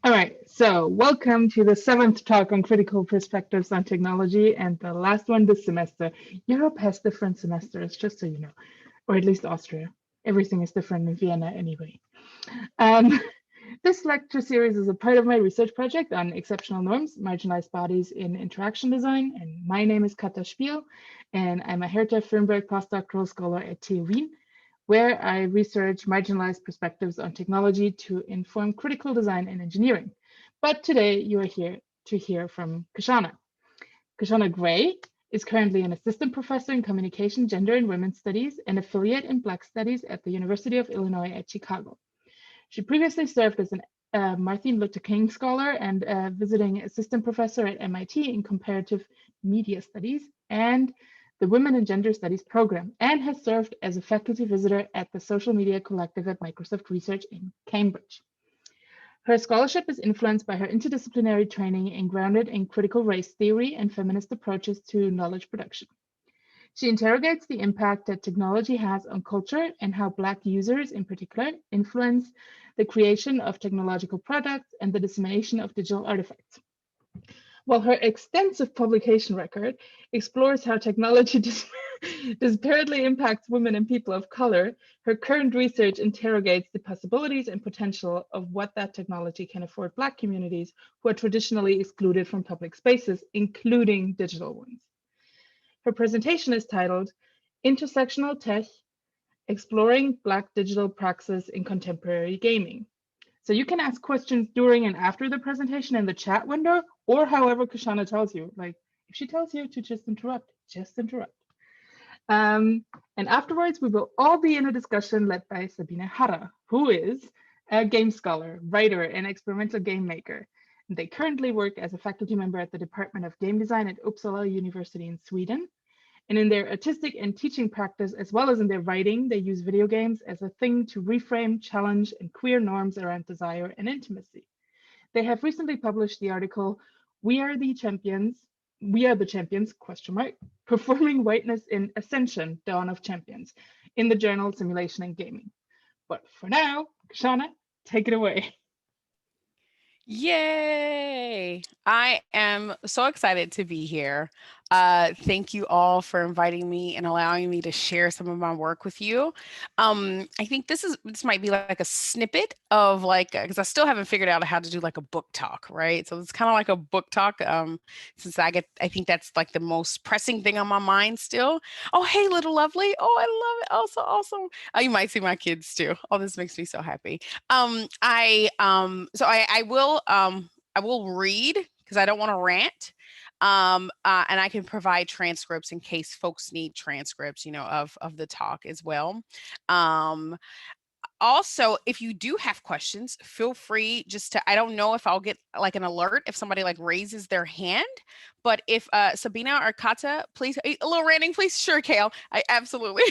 All right, so welcome to the seventh talk on critical perspectives on technology and the last one this semester. Europe has different semesters, just so you know, or at least Austria. Everything is different in Vienna anyway. Um, this lecture series is a part of my research project on exceptional norms, marginalized bodies in interaction design. And my name is Katja Spiel, and I'm a Hertha Firnberg postdoctoral scholar at TU Wien, where I research marginalized perspectives on technology to inform critical design and engineering. But today you are here to hear from Kishonna. Kishonna Gray is currently an assistant professor in communication, gender, and women's studies and affiliate in Black studies at the University of Illinois at Chicago. She previously served as an Martin Luther King scholar and a visiting assistant professor at MIT in comparative media studies and the Women and Gender Studies program, and has served as a faculty visitor at the Social Media Collective at Microsoft Research in Cambridge. Her scholarship is influenced by her interdisciplinary training and grounded in critical race theory and feminist approaches to knowledge production. She interrogates the impact that technology has on culture and how Black users, in particular, influence the creation of technological products and the dissemination of digital artifacts. While her extensive publication record explores how technology disparately impacts women and people of color, her current research interrogates the possibilities and potential of what that technology can afford Black communities who are traditionally excluded from public spaces, including digital ones. Her presentation is titled Intersectional Tech, Exploring Black Digital Praxis in Contemporary Gaming. So you can ask questions during and after the presentation in the chat window, or however Kishonna tells you. Like if she tells you to just interrupt, just interrupt. And afterwards, we will all be in a discussion led by Sabine Harrer, who is a game scholar, writer, and experimental game maker. They currently work as a faculty member at the Department of Game Design at Uppsala University in Sweden. And in their artistic and teaching practice, as well as in their writing, they use video games as a thing to reframe, challenge, and queer norms around desire and intimacy. They have recently published the article, We Are the Champions, question mark, Performing Whiteness in Ascension, Dawn of Champions, in the journal Simulation and Gaming. But for now, Kishonna, take it away. Yay! I am so excited to be here. Thank you all for inviting me and allowing me to share some of my work with you. I think this might be like a snippet of like because I still haven't figured out how to do like a book talk, right? So it's kind of like a book talk. Since I think that's like the most pressing thing on my mind still. Oh, hey, little lovely. Oh, I love it. Oh, so awesome. You might see my kids too. Oh, this makes me so happy. I will read because I don't want to rant. And I can provide transcripts in case folks need transcripts, of the talk as well. Um, Also, if you do have questions, feel free just to I don't know if I'll get like an alert if somebody like raises their hand, but if Sabina or Kata, please a little ranting, please. Sure, Kale. I absolutely.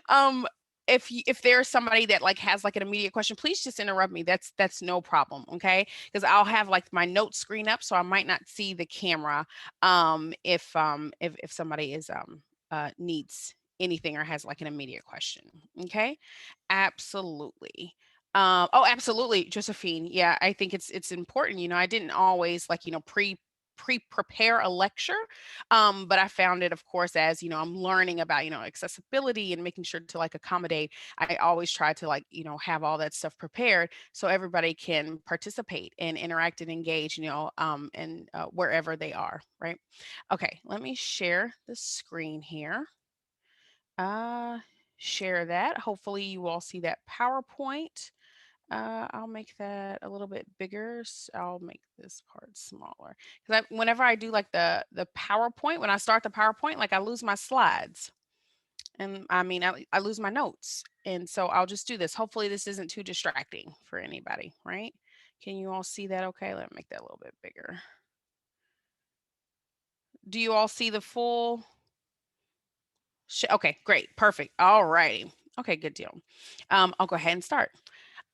um if there's somebody that like has like an immediate question, please just interrupt me. That's no problem, okay? Because I'll have like my notes screen up, so I might not see the camera if somebody is needs anything or has like an immediate question. Okay. Absolutely. Oh, absolutely, Josephine. Yeah, I think it's important. I didn't always like, pre-prepare a lecture. But I found it, of course, as I'm learning about, accessibility and making sure to like accommodate. I always try to like, have all that stuff prepared so everybody can participate and interact and engage, and wherever they are, right? Okay, let me share the screen here. Uh, Share that. Hopefully you all see that PowerPoint. I'll make that a little bit bigger. I'll make this part smaller because whenever I do like the PowerPoint, when I start the PowerPoint, like I lose my slides, and I mean I lose my notes, and so I'll just do this. Hopefully this isn't too distracting for anybody, right? Can you all see that? Okay, let me make that a little bit bigger. Do you all see the full? Okay, great, perfect. All righty. Okay, good deal. I'll go ahead and start.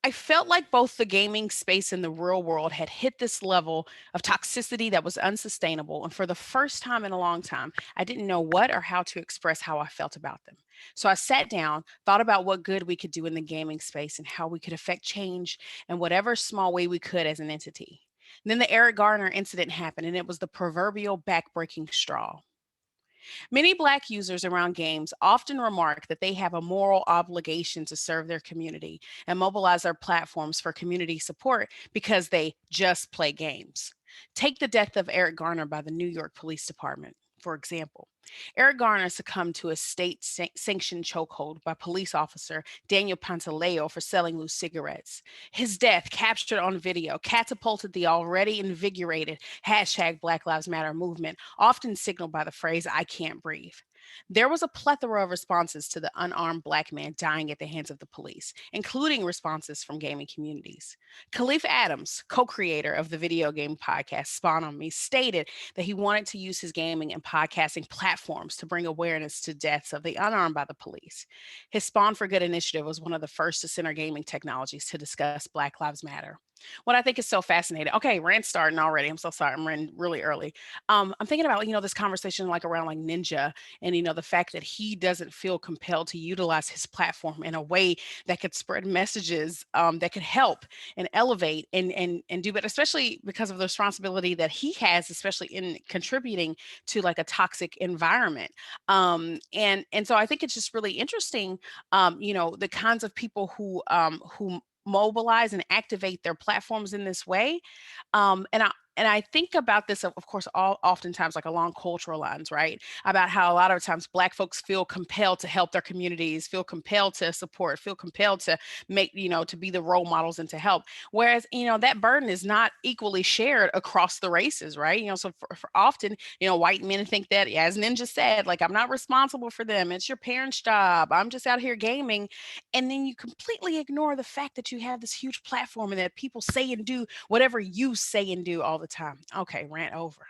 I felt like both the gaming space and the real world had hit this level of toxicity that was unsustainable. And for the first time in a long time, I didn't know what or how to express how I felt about them. So I sat down, thought about what good we could do in the gaming space and how we could affect change in whatever small way we could as an entity. And then the Eric Garner incident happened, and it was the proverbial backbreaking straw. Many Black users around games often remark that they have a moral obligation to serve their community and mobilize their platforms for community support because they just play games. Take the death of Eric Garner by the New York Police Department. For example, Eric Garner succumbed to a state sanctioned chokehold by police officer Daniel Pantaleo for selling loose cigarettes. His death, captured on video, catapulted the already invigorated hashtag Black Lives Matter movement, often signaled by the phrase, I can't breathe. There was a plethora of responses to the unarmed Black man dying at the hands of the police, including responses from gaming communities. Khalif Adams, co creator of the video game podcast Spawn on Me, stated that he wanted to use his gaming and podcasting platforms to bring awareness to deaths of the unarmed by the police. His Spawn for Good initiative was one of the first to center gaming technologies to discuss Black Lives Matter. What I think is so fascinating. Okay, rant starting already. I'm so sorry. I'm ranting really early. I'm thinking about this conversation like around like Ninja, and the fact that he doesn't feel compelled to utilize his platform in a way that could spread messages that could help and elevate and do better, especially because of the responsibility that he has, especially in contributing to like a toxic environment. And so I think it's just really interesting, the kinds of people who mobilize and activate their platforms in this way. And I think about this, of course, all oftentimes like along cultural lines, right? About how a lot of times Black folks feel compelled to help their communities, feel compelled to support, feel compelled to make, to be the role models and to help. Whereas, that burden is not equally shared across the races, right? So for often, white men think that, as Ninja said, like, I'm not responsible for them. It's your parents' job. I'm just out here gaming. And then you completely ignore the fact that you have this huge platform and that people say and do whatever you say and do all the time. Okay, rant over.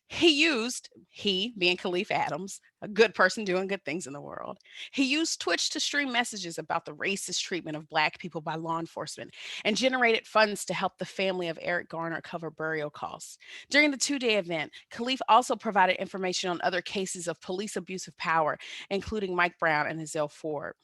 He being Khalif Adams, a good person doing good things in the world, he used Twitch to stream messages about the racist treatment of Black people by law enforcement and generated funds to help the family of Eric Garner cover burial costs. During the 2-day event, Khalif also provided information on other cases of police abuse of power, including Mike Brown and Hazel Ford.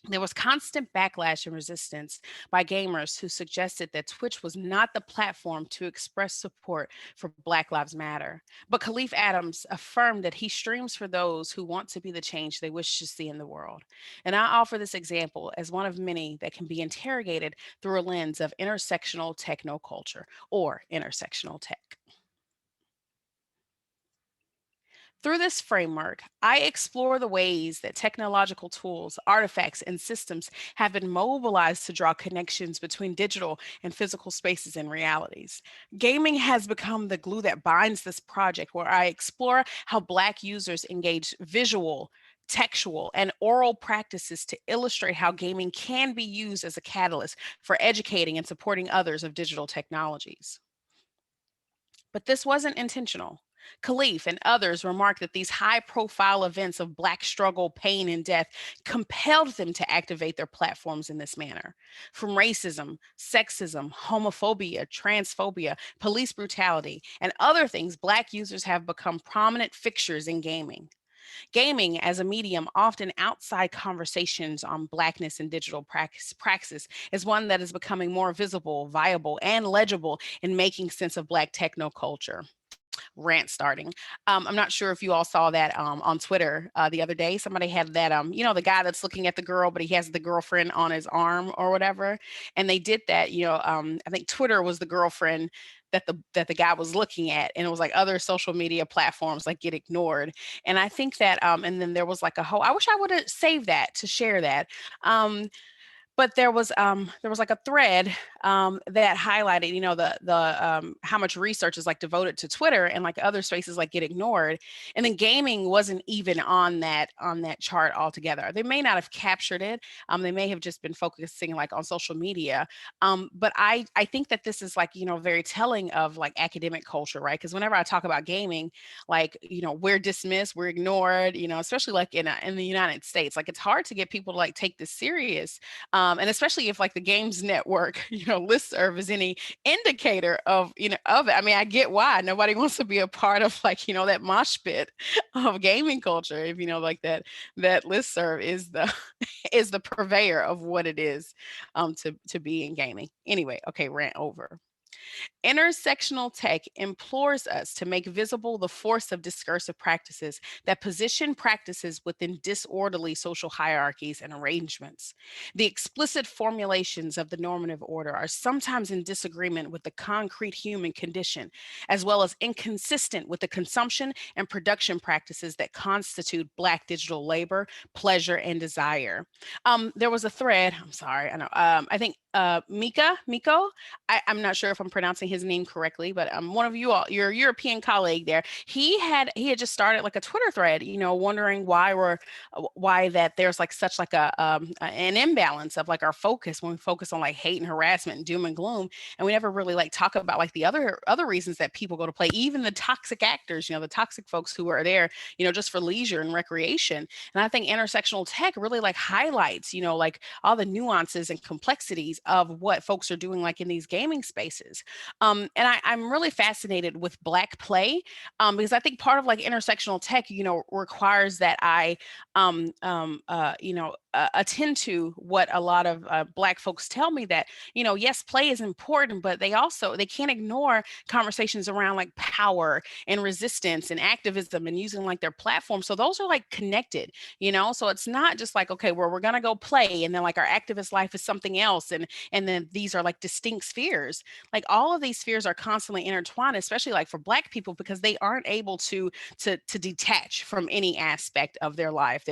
There was constant backlash and resistance by gamers who suggested that Twitch was not the platform to express support for Black Lives Matter. But Khalif Adams affirmed that he streams for those who want to be the change they wish to see in the world. And I offer this example as one of many that can be interrogated through a lens of intersectional technoculture or intersectional tech. Through this framework, I explore the ways that technological tools, artifacts, and systems have been mobilized to draw connections between digital and physical spaces and realities. Gaming has become the glue that binds this project, where I explore how Black users engage visual, textual, and oral practices to illustrate how gaming can be used as a catalyst for educating and supporting others of digital technologies. But this wasn't intentional. Khalif and others remarked that these high profile events of Black struggle, pain, and death compelled them to activate their platforms in this manner. From racism, sexism, homophobia, transphobia, police brutality, and other things, Black users have become prominent fixtures in gaming. Gaming as a medium, often outside conversations on Blackness and digital praxis, is one that is becoming more visible, viable, and legible in making sense of Black techno culture. Rant starting. I'm not sure if you all saw that on Twitter the other day. Somebody had that, the guy that's looking at the girl, but he has the girlfriend on his arm or whatever. And they did that, I think Twitter was the girlfriend that the guy was looking at, and it was like other social media platforms like get ignored. And I think that and then there was like a whole, I wish I would have saved that to share that. But there was like a thread that highlighted, the how much research is like devoted to Twitter, and like other spaces like get ignored. And then gaming wasn't even on that chart altogether. They may not have captured it. They may have just been focusing like on social media. But I think that this is like, very telling of like academic culture, right? Because whenever I talk about gaming, like, we're dismissed, we're ignored, especially like in the United States. Like, it's hard to get people to like take this serious. And especially if like the games network, listserv is any indicator of, of it. I mean, I get why nobody wants to be a part of like, that mosh pit of gaming culture. If like that listserv is the is the purveyor of what it is to be in gaming. Anyway, okay, rant over. Intersectional tech implores us to make visible the force of discursive practices that position practices within disorderly social hierarchies and arrangements. The explicit formulations of the normative order are sometimes in disagreement with the concrete human condition, as well as inconsistent with the consumption and production practices that constitute Black digital labor, pleasure, and desire. There was a thread, I'm sorry, I know, I think Miko, I'm not sure if I'm pronouncing his name correctly, but one of you all, your European colleague there, he had just started like a Twitter thread, wondering why that there's like such like an imbalance of like our focus when we focus on like hate and harassment and doom and gloom, and we never really like talk about like the other reasons that people go to play, even the toxic actors, the toxic folks who are there, just for leisure and recreation. And I think intersectional tech really like highlights, like all the nuances and complexities of what folks are doing like in these gaming spaces. And I'm really fascinated with Black play, because I think part of like intersectional tech, requires that I, attend to what a lot of Black folks tell me, that, yes, play is important, but they can't ignore conversations around like power and resistance and activism and using like their platform. So those are like connected, so it's not just like, okay, well, we're going to go play, and then like our activist life is something else. And then these are like distinct spheres. Like all of these spheres are constantly intertwined, especially like for Black people, because they aren't able to detach from any aspect of their life.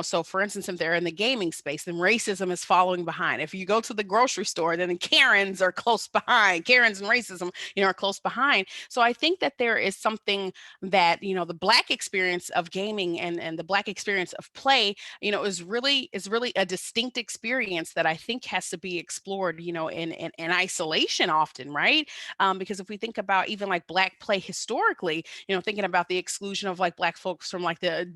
So for instance, if they're in the gaming space, then racism is following behind. If you go to the grocery store, then Karens are close behind. Karens and racism, are close behind. So I think that there is something that, the Black experience of gaming and the Black experience of play, is really a distinct experience that I think has to be explored, in isolation often, right? Because if we think about even like Black play historically, thinking about the exclusion of like Black folks from like the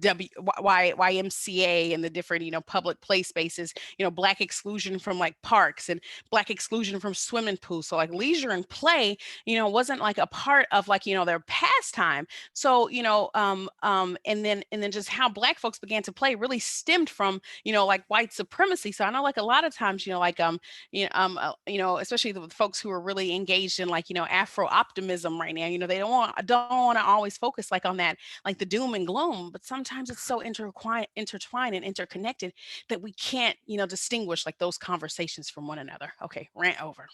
YMCA and the different, public play spaces, Black exclusion from like parks and Black exclusion from swimming pools. So like leisure and play, wasn't like a part of like, their pastime. So, and then just how Black folks began to play really stemmed from, like white supremacy. So I know like a lot of times, especially the folks who are really engaged in like, Afro optimism right now, they don't want to always focus like on that, like the doom and gloom, but sometimes it's so intertwined and interconnected that we can't, distinguish like those conversations from one another. Okay, rant over.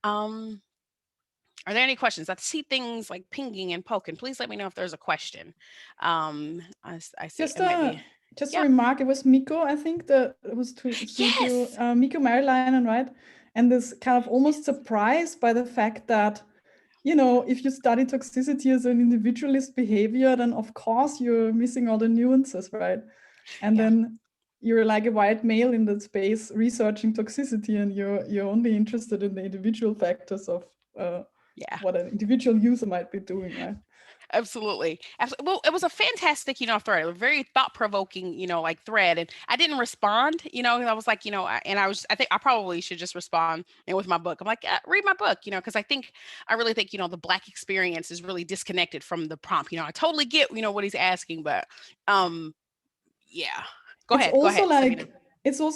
Um, are there any questions? I see things like pinging and poking. Please let me know if there's a question. I see Just it might be. just a Yep. remark. It was Miko, I think, that was tweet you, Yes. Miko Marilyn, right? And this kind of almost surprised by the fact that, if you study toxicity as an individualist behavior, then of course you're missing all the nuances, right? And Yeah. then you're like a white male in that space researching toxicity, and you're only interested in the individual factors of Yeah. what an individual user might be doing, right? Absolutely. Well, it was a fantastic, thread, a very thought provoking, like thread. And I didn't respond, I was like, I think I probably should just respond with my book. I'm like, read my book, because I really think, the Black experience is really disconnected from the prompt. I totally get, what he's asking, but yeah. Go It's ahead. Go also ahead. Let me know.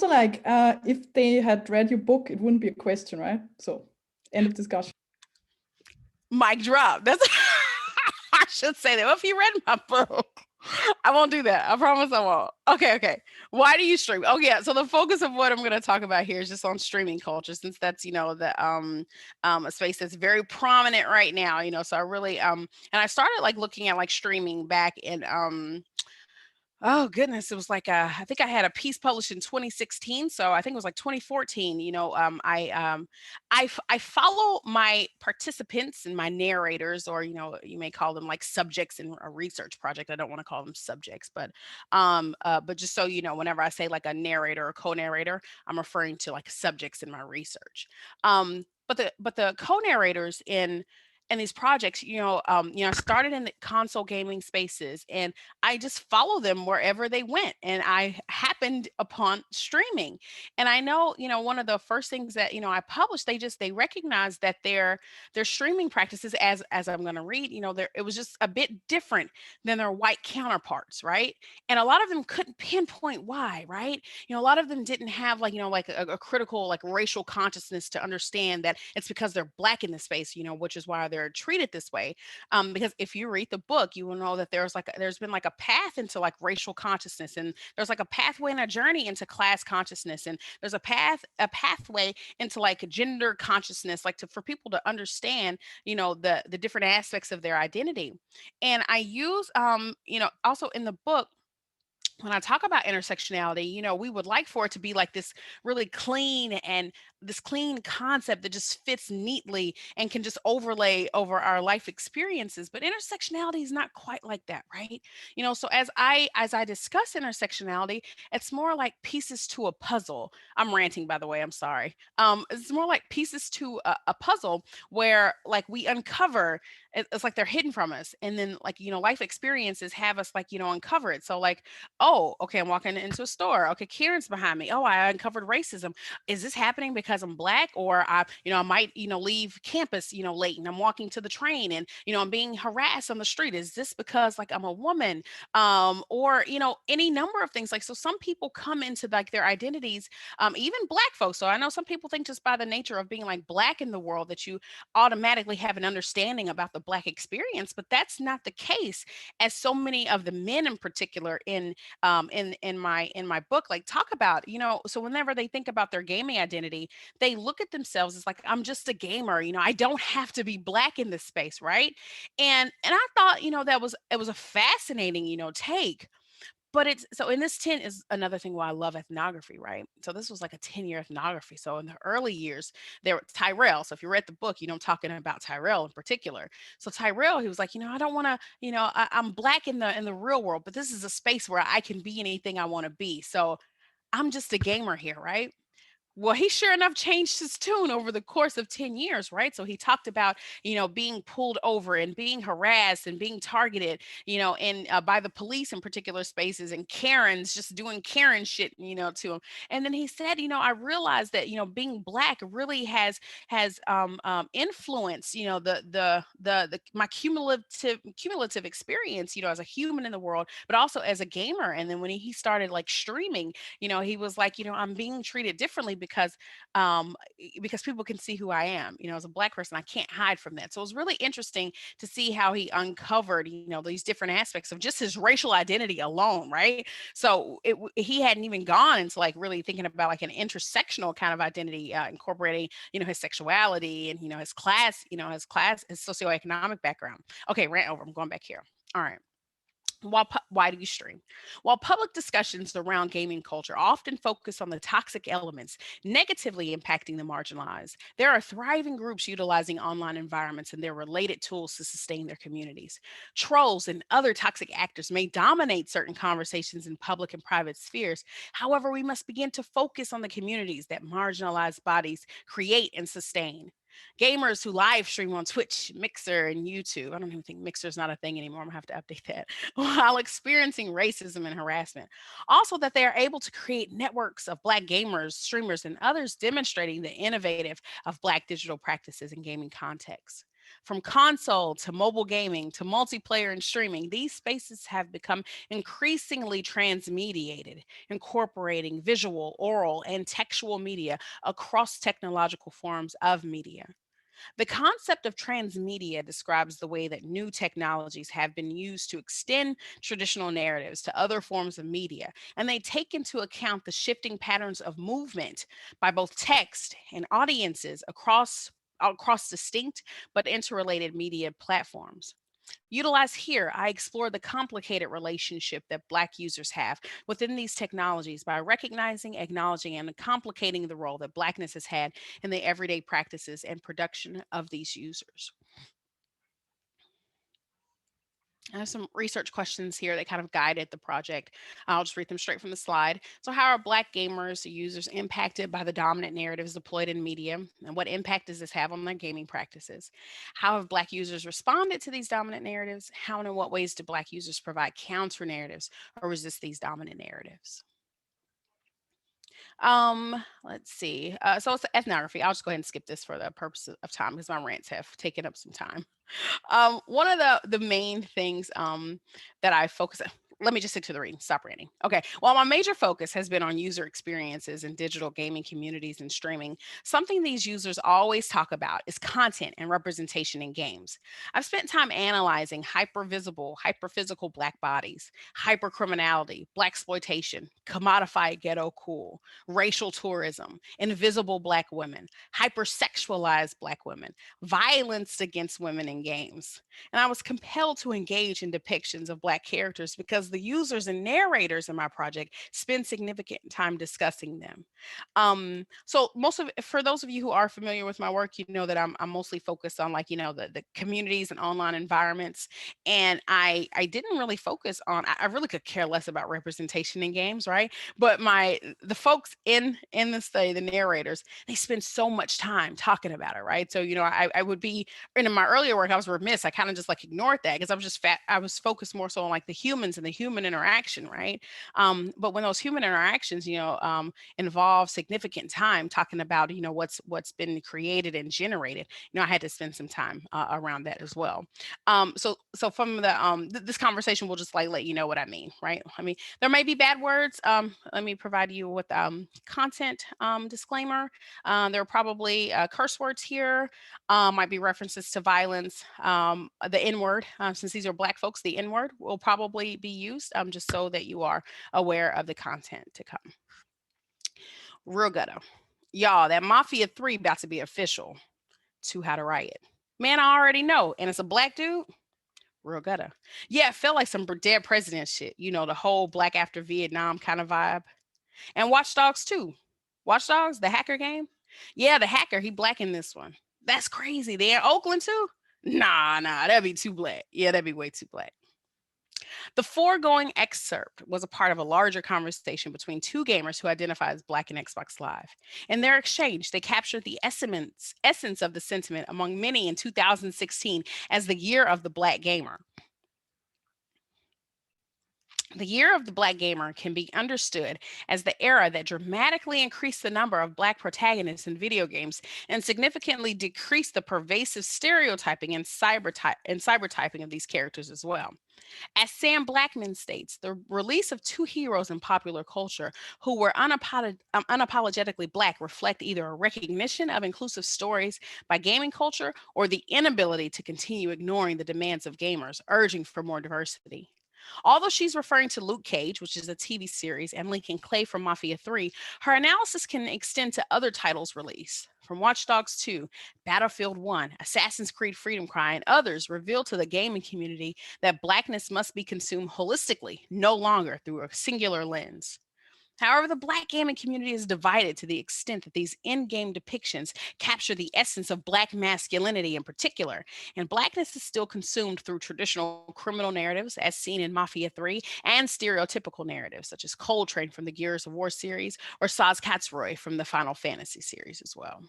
like if they had read your book, it wouldn't be a question, right? So end of discussion. Mic drop. That's I should say that. Well, if you read my book, I won't do that. I promise I won't. Okay. Why do you stream? Oh yeah. So the focus of what I'm going to talk about here is just on streaming culture, since that's the a space that's very prominent right now. So I really and I started like looking at like streaming back in Oh goodness, it was like I think I had a piece published in 2016, so I think it was like 2014. I follow my participants and my narrators, or you may call them like subjects in a research project. I don't want to call them subjects, but just so you know, whenever I say like a narrator or co-narrator, I'm referring to like subjects in my research. But the co-narrators in these projects, I started in the console gaming spaces, and I just follow them wherever they went. And I happened upon streaming. And I know, one of the first things that, I published, they recognized that their streaming practices, as I'm going to read, it was just a bit different than their white counterparts, right? And a lot of them couldn't pinpoint why, right? A lot of them didn't have like, like a critical like racial consciousness to understand that it's because they're black in the space, which is why they're treated this way. Because if you read the book, you will know that there's been like a path into like racial consciousness, and there's like a pathway and a journey into class consciousness, and there's a pathway into like gender consciousness, like for people to understand, the different aspects of their identity. And I use also in the book, when I talk about intersectionality, we would like for it to be like this really clean and this clean concept that just fits neatly and can just overlay over our life experiences. But intersectionality is not quite like that, right? So as I discuss intersectionality, it's more like pieces to a puzzle. I'm ranting, by the way. I'm sorry. It's more like pieces to a puzzle where like we uncover. It's like they're hidden from us, and then like life experiences have us like uncover it. So like, oh, okay, I'm walking into a store. Okay, Kieran's behind me. Oh, I uncovered racism. Is this happening because I'm black, or I might, leave campus, late, and I'm walking to the train, and I'm being harassed on the street. Is this because like I'm a woman, or any number of things. Like, so some people come into like their identities, even black folks. So I know some people think just by the nature of being like black in the world that you automatically have an understanding about the black experience, but that's not the case, as so many of the men in particular in my book like talk about. So whenever they think about their gaming identity, they look at themselves as like, I'm just a gamer, I don't have to be black in this space, right? And I thought, that it was a fascinating, take. But it's so in this 10 is another thing why I love ethnography, right? So this was like a 10-year ethnography. So in the early years, there were Tyrell. So if you read the book, I'm talking about Tyrell in particular. So Tyrell, he was like, I don't want to, I'm black in the real world, but this is a space where I can be anything I want to be. So I'm just a gamer here, right? Well, he sure enough changed his tune over the course of 10 years, right? So he talked about, being pulled over and being harassed and being targeted, and by the police in particular spaces, and Karens just doing Karen shit, to him. And then he said, I realized that, being black really has influenced, my cumulative experience, as a human in the world, but also as a gamer. And then when he started like streaming, he was like, I'm being treated differently because people can see who I am. As a black person, I can't hide from that. So it was really interesting to see how he uncovered, these different aspects of just his racial identity alone, right? So he hadn't even gone into like really thinking about like an intersectional kind of identity, incorporating, his sexuality and, his socioeconomic background. Okay, rant over. I'm going back here. All right. Why do you stream? While public discussions around gaming culture often focus on the toxic elements negatively impacting the marginalized, there are thriving groups utilizing online environments and their related tools to sustain their communities. Trolls and other toxic actors may dominate certain conversations in public and private spheres. However, we must begin to focus on the communities that marginalized bodies create and sustain. Gamers who live stream on Twitch, Mixer, and YouTube. I don't even think Mixer is not a thing anymore. I'm gonna have to update that. While experiencing racism and harassment. Also, that they are able to create networks of Black gamers, streamers, and others demonstrating the innovative of Black digital practices in gaming contexts. From console to mobile gaming to multiplayer and streaming, these spaces have become increasingly transmediated, incorporating visual, oral, and textual media across technological forms of media. The concept of transmedia describes the way that new technologies have been used to extend traditional narratives to other forms of media, and they take into account the shifting patterns of movement by both text and audiences across distinct but interrelated media platforms. Utilized here, I explore the complicated relationship that Black users have within these technologies by recognizing, acknowledging, and complicating the role that Blackness has had in the everyday practices and production of these users. I have some research questions here that kind of guided the project. I'll just read them straight from the slide. So, how are Black gamers, users, impacted by the dominant narratives deployed in media? And what impact does this have on their gaming practices? How have Black users responded to these dominant narratives? How and in what ways do Black users provide counter narratives or resist these dominant narratives? Let's see. So it's ethnography. I'll just go ahead and skip this for the purpose of time because my rants have taken up some time. One of the main things that I focus on. Let me just stick to the reading. Stop ranting. Okay. While my major focus has been on user experiences in digital gaming communities and streaming, something these users always talk about is content and representation in games. I've spent time analyzing hypervisible, hyperphysical Black bodies, hypercriminality, Black exploitation, commodified ghetto cool, racial tourism, invisible Black women, hypersexualized Black women, violence against women in games. And I was compelled to engage in depictions of Black characters because the users and narrators in my project spend significant time discussing them. So for those of you who are familiar with my work, you know that I'm mostly focused on like, the communities and online environments. And I didn't really focus on, I really could care less about representation in games, right? But the folks in the study, the narrators, they spend so much time talking about it, right? So, I would be, and in my earlier work, I was remiss. I kind of just like ignored that because I was just I was focused more so on like the humans and the human interaction, right? But when those human interactions, involve significant time talking about, what's been created and generated, I had to spend some time around that as well. So from the this conversation will just like let you know what I mean, right? I mean, there may be bad words. Let me provide you with content disclaimer. There are probably curse words here. Might be references to violence. The N word, since these are Black folks, the N word will probably be used, just so that you are aware of the content to come. Real ghetto. Y'all, that Mafia 3 about to be official. To How to Riot. Man, I already know. And it's a Black dude. Real ghetto. Yeah, it felt like some dead president shit. The whole Black after Vietnam kind of vibe. And Watch Dogs too. Watch Dogs, the hacker game. Yeah, the hacker, he Black in this one. That's crazy. They in Oakland too? Nah, that'd be too Black. Yeah, that'd be way too Black. The foregoing excerpt was a part of a larger conversation between two gamers who identify as Black in Xbox Live. In their exchange, they captured the essence of the sentiment among many in 2016 as the year of the Black gamer. The year of the Black gamer can be understood as the era that dramatically increased the number of Black protagonists in video games and significantly decreased the pervasive stereotyping and cybertyping of these characters as well. As Sam Blackman states, the release of two heroes in popular culture who were unapologetically Black reflect either a recognition of inclusive stories by gaming culture or the inability to continue ignoring the demands of gamers, urging for more diversity. Although she's referring to Luke Cage, which is a TV series, and Lincoln Clay from Mafia 3, her analysis can extend to other titles released. From Watch Dogs 2, Battlefield 1, Assassin's Creed Freedom Cry, and others reveal to the gaming community that Blackness must be consumed holistically, no longer through a singular lens. However, the Black gaming community is divided to the extent that these in-game depictions capture the essence of Black masculinity in particular, and Blackness is still consumed through traditional criminal narratives as seen in Mafia 3 and stereotypical narratives such as Coltrane from the Gears of War series or Saz Katzroy from the Final Fantasy series as well.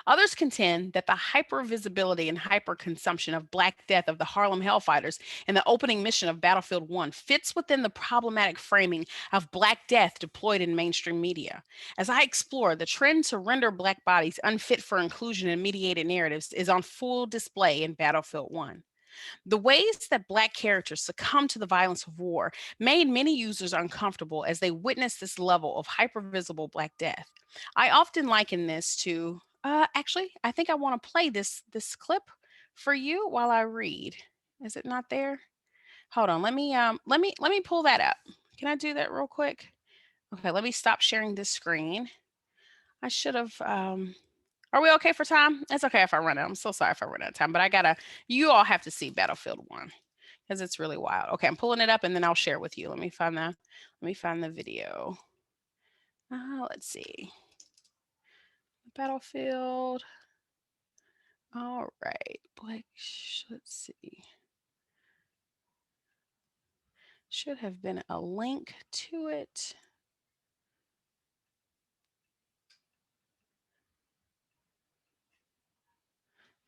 Others contend that the hypervisibility and hyperconsumption of Black death of the Harlem Hellfighters in the opening mission of Battlefield 1 fits within the problematic framing of Black death deployed in mainstream media. As I explore, the trend to render Black bodies unfit for inclusion in mediated narratives is on full display in Battlefield 1. The ways that Black characters succumb to the violence of war made many users uncomfortable as they witnessed this level of hypervisible Black death. I often liken this to, actually, I think I want to play this clip for you while I read. Is it not there? Hold on, let me pull that up. Can I do that real quick? Okay, let me stop sharing this screen. I should have Are we okay for time? It's okay if I run out. I'm so sorry if I run out of time, but you all have to see Battlefield 1 because it's really wild. Okay, I'm pulling it up and then I'll share it with you. Let me find the video. Let's see. Battlefield. All right. Let's see. Should have been a link to it.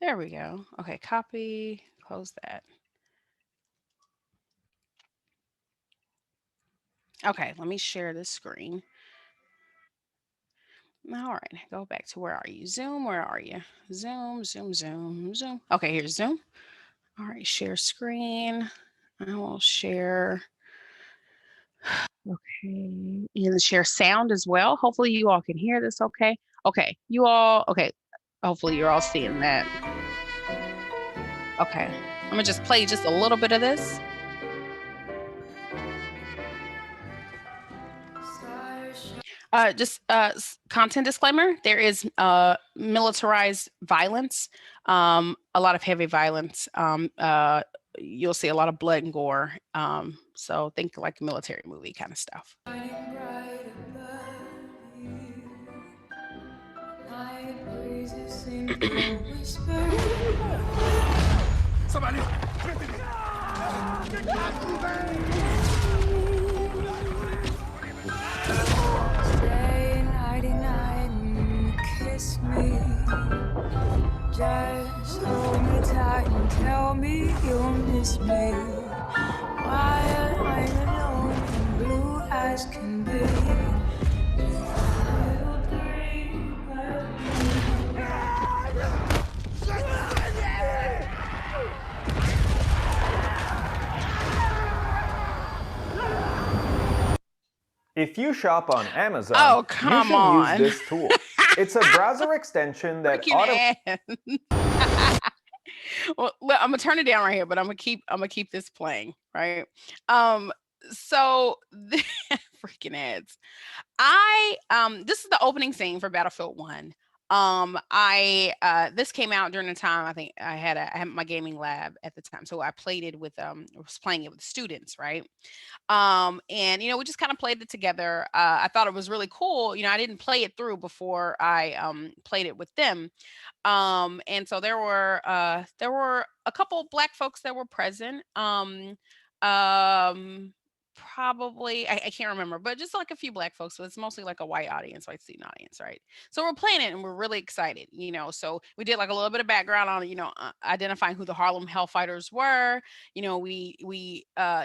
There we go. Okay, copy, close that. Okay, let me share this screen. All right, go back to where are you? Zoom, where are you? Zoom, zoom, zoom, zoom. Okay, here's Zoom. All right, share screen. I will share. Okay, and share sound as well. Hopefully you all can hear this okay. Okay, you all, okay. Hopefully you're all seeing that. Okay, I'm gonna just play just a little bit of this. Just content disclaimer: there is militarized violence, a lot of heavy violence. You'll see a lot of blood and gore. So think like military movie kind of stuff. Somebody! Stay nighty night and kiss me. Just hold me tight and tell me you'll miss me. While I'm alone and blue as can be. Little dream If you shop on Amazon, Oh, you come should on. use this tool. It's a browser extension that Freaking ad. Well, look, I'm gonna turn it down right here, but I'm gonna keep this playing, right? Um, so the freaking ads. This is the opening scene for Battlefield 1. I This came out during the time I think I had my gaming lab at the time. So I played it with was playing it with students, right? And we just kind of played it together. I thought it was really cool. I didn't play it through before I played it with them. And so there were a couple black folks that were present. Um Probably I can't remember, but just like a few black folks. So it's mostly like a white audience, white student audience, right? So we're playing it and we're really excited. So we did like a little bit of background on identifying who the Harlem Hellfighters were. We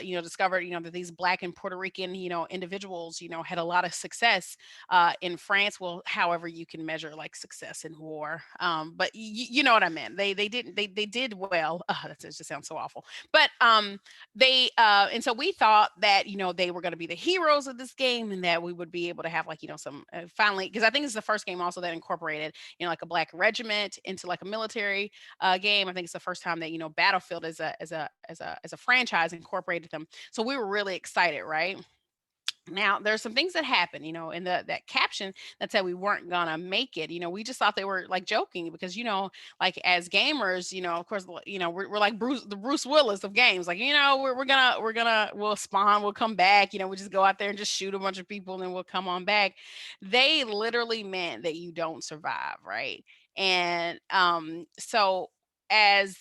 discovered that these black and Puerto Rican individuals had a lot of success in France. Well, however you can measure like success in war, but you know what I meant. They did well. That just sounds so awful. But they and so we thought that they were going to be the heroes of this game, and that we would be able to have like some finally, because I think it's the first game also that incorporated like a black regiment into like a military game. I think it's the first time that Battlefield as a franchise incorporated them. So we were really excited, right? Now there's some things that happen, in that caption that said we weren't gonna make it. We just thought they were like joking because like as gamers, of course, we're like the Bruce Willis of games. Like we'll spawn, we'll come back. We just go out there and just shoot a bunch of people and then we'll come on back. They literally meant that you don't survive, right? And so as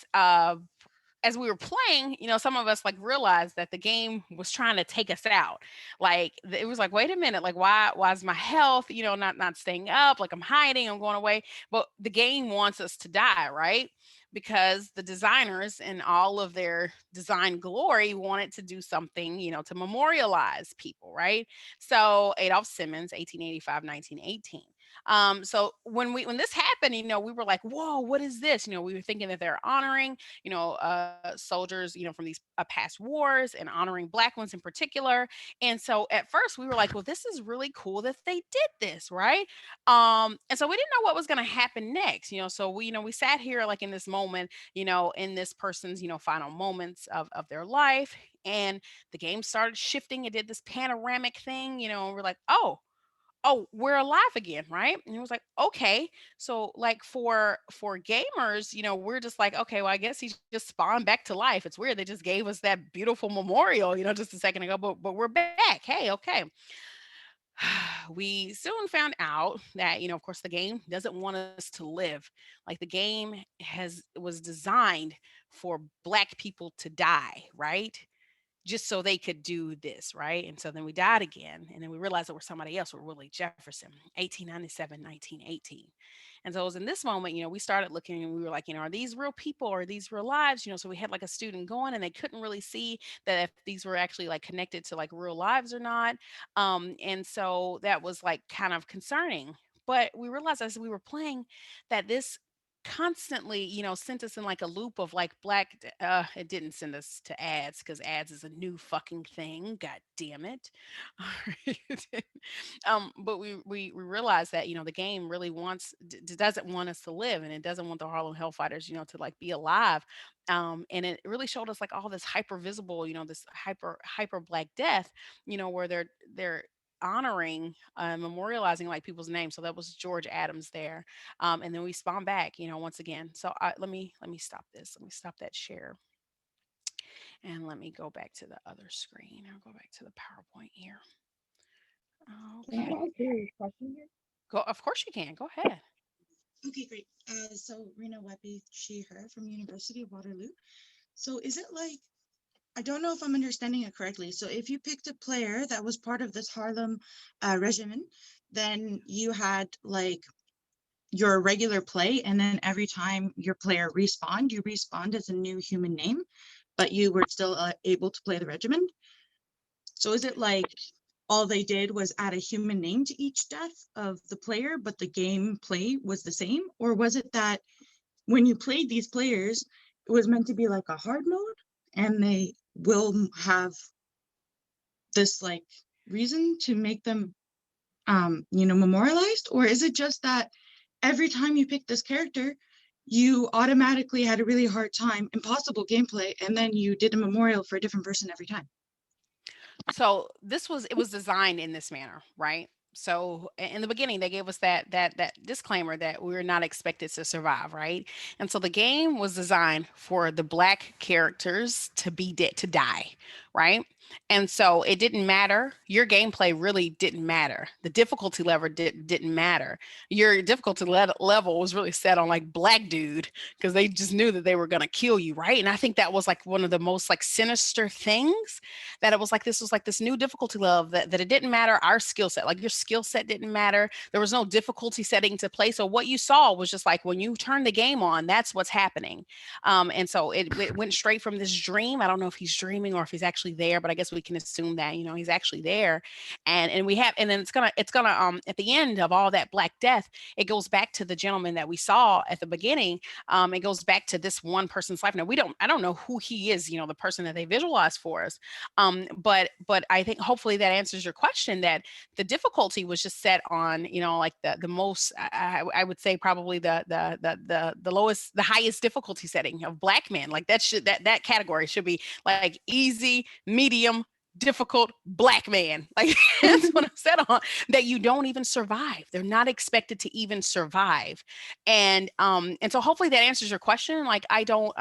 as we were playing, some of us like realized that the game was trying to take us out. Like it was like, wait a minute, like why is my health, not staying up? Like I'm hiding, I'm going away. But the game wants us to die, right? Because the designers and all of their design glory wanted to do something, to memorialize people, right? So Adolph Simmons, 1885, 1918. So when this happened, we were like, whoa, what is this? We were thinking that they're honoring soldiers, from these past wars and honoring black ones in particular. And so at first we were like, well, this is really cool that they did this, right? And so we didn't know what was going to happen next, so we sat here like in this moment, in this person's, final moments of their life. And the game started shifting. It did this panoramic thing, and we're like, oh, we're alive again, right? And it was like, okay. So like for gamers, we're just like, okay, well, I guess he just spawned back to life. It's weird. They just gave us that beautiful memorial, just a second ago, but we're back. Hey, okay. We soon found out that, of course, the game doesn't want us to live. Like the game was designed for Black people to die, right? Just so they could do this, right? And so then we died again. And then we realized that we're somebody else. We're Willie Jefferson, 1897, 1918. And so it was in this moment, we started looking and we were like, are these real people or are these real lives? So we had like a student going and they couldn't really see that if these were actually like connected to like real lives or not. And so that was like kind of concerning. But we realized as we were playing that this constantly sent us in like a loop of like it didn't send us to ads because ads is a new fucking thing, god damn it. But we realized that the game really doesn't want us to live, and it doesn't want the Harlem Hellfighters to like be alive. And it really showed us like all this hyper visible, this hyper Black death, where they're honoring, memorializing like people's names. So that was George Adams there. And then we spawn back, once again. So let me stop this. Let me stop that share. And let me go back to the other screen. I'll go back to the PowerPoint here. Can I Okay. ask you a question here? Go. Of course you can. Go ahead. Okay, great. So Rena Webby, she, her from University of Waterloo. So is it like, I don't know if I'm understanding it correctly. So if you picked a player that was part of this Harlem regimen, then you had like your regular play, and then every time your player respawned, you respawned as a new human name, but you were still able to play the regimen. So is it like all they did was add a human name to each death of the player, but the game play was the same? Or was it that when you played these players, it was meant to be like a hard mode and they will have this like reason to make them, memorialized? Or is it just that every time you pick this character, you automatically had a really hard time, impossible gameplay, and then you did a memorial for a different person every time? So it was designed in this manner, right? So in the beginning, they gave us that disclaimer that we were not expected to survive, right? And so the game was designed for the Black characters to be dead, to die, right? And so it didn't matter. Your gameplay really didn't matter. The difficulty level didn't matter. Your difficulty level was really set on like Black dude because they just knew that they were going to kill you, right? And I think that was like one of the most like sinister things, that it was like this was like this new difficulty level, that it didn't matter our skill set. Like your skill set didn't matter. There was no difficulty setting to play. So what you saw was just like when you turn the game on, that's what's happening. And so it went straight from this dream. I don't know if he's dreaming or if he's actually there, but I guess we can assume that he's actually there. And then it's gonna at the end of all that Black death, it goes back to the gentleman that we saw at the beginning. It goes back to this one person's life. Now I don't know who he is, the person that they visualized for us. But I think hopefully that answers your question, that the difficulty was just set on, like the most, I would say probably the lowest, the highest difficulty setting of Black men. Like that category should be like easy, medium, difficult, Black man. Like that's what I'm set on, that you don't even survive. They're not expected to even survive. And so hopefully that answers your question. Like I don't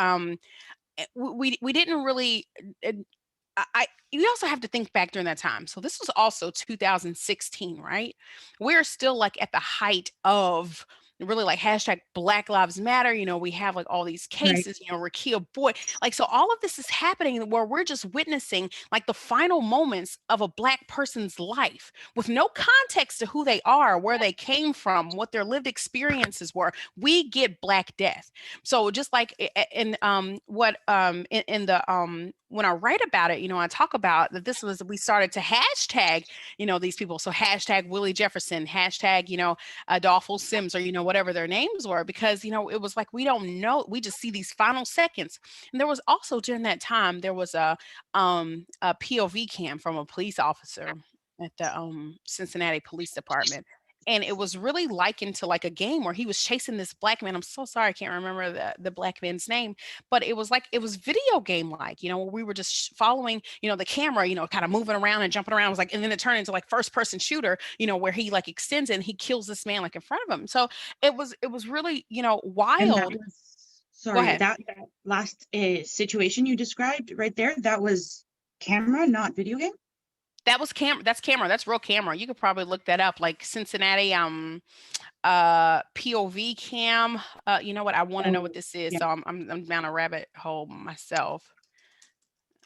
we didn't really you also have to think back during that time. So this was also 2016, right? We're still like at the height of really like hashtag Black Lives Matter. We have like all these cases, Rakia Boyd. Like, so all of this is happening where we're just witnessing like the final moments of a Black person's life with no context to who they are, where they came from, what their lived experiences were. We get Black death. So just like in when I write about it, I talk about that we started to hashtag, these people. So hashtag Willie Jefferson, hashtag, Adolfo Sims, or, whatever their names were, because, it was like, we don't know. We just see these final seconds. And there was also during that time, there was a POV cam from a police officer at the Cincinnati Police Department. and it was really likened to like a game where he was chasing this black man. I'm so sorry, I can't remember the black man's name, but it was like, it was video game like, you know, where we were just following, you know, the camera, you know, kind of moving around and jumping around. It was like, and then it turned into like first person shooter, you know, where he like extends and he kills this man like in front of him. So it was really, you know, And that wild. was, Go sorry, ahead. that last situation you described right there, that was camera, not video game? That was camera. That's camera. That's real camera. You could probably look that up, like Cincinnati POV cam. You know what? I want to know what this is. Yeah. So I'm down a rabbit hole myself.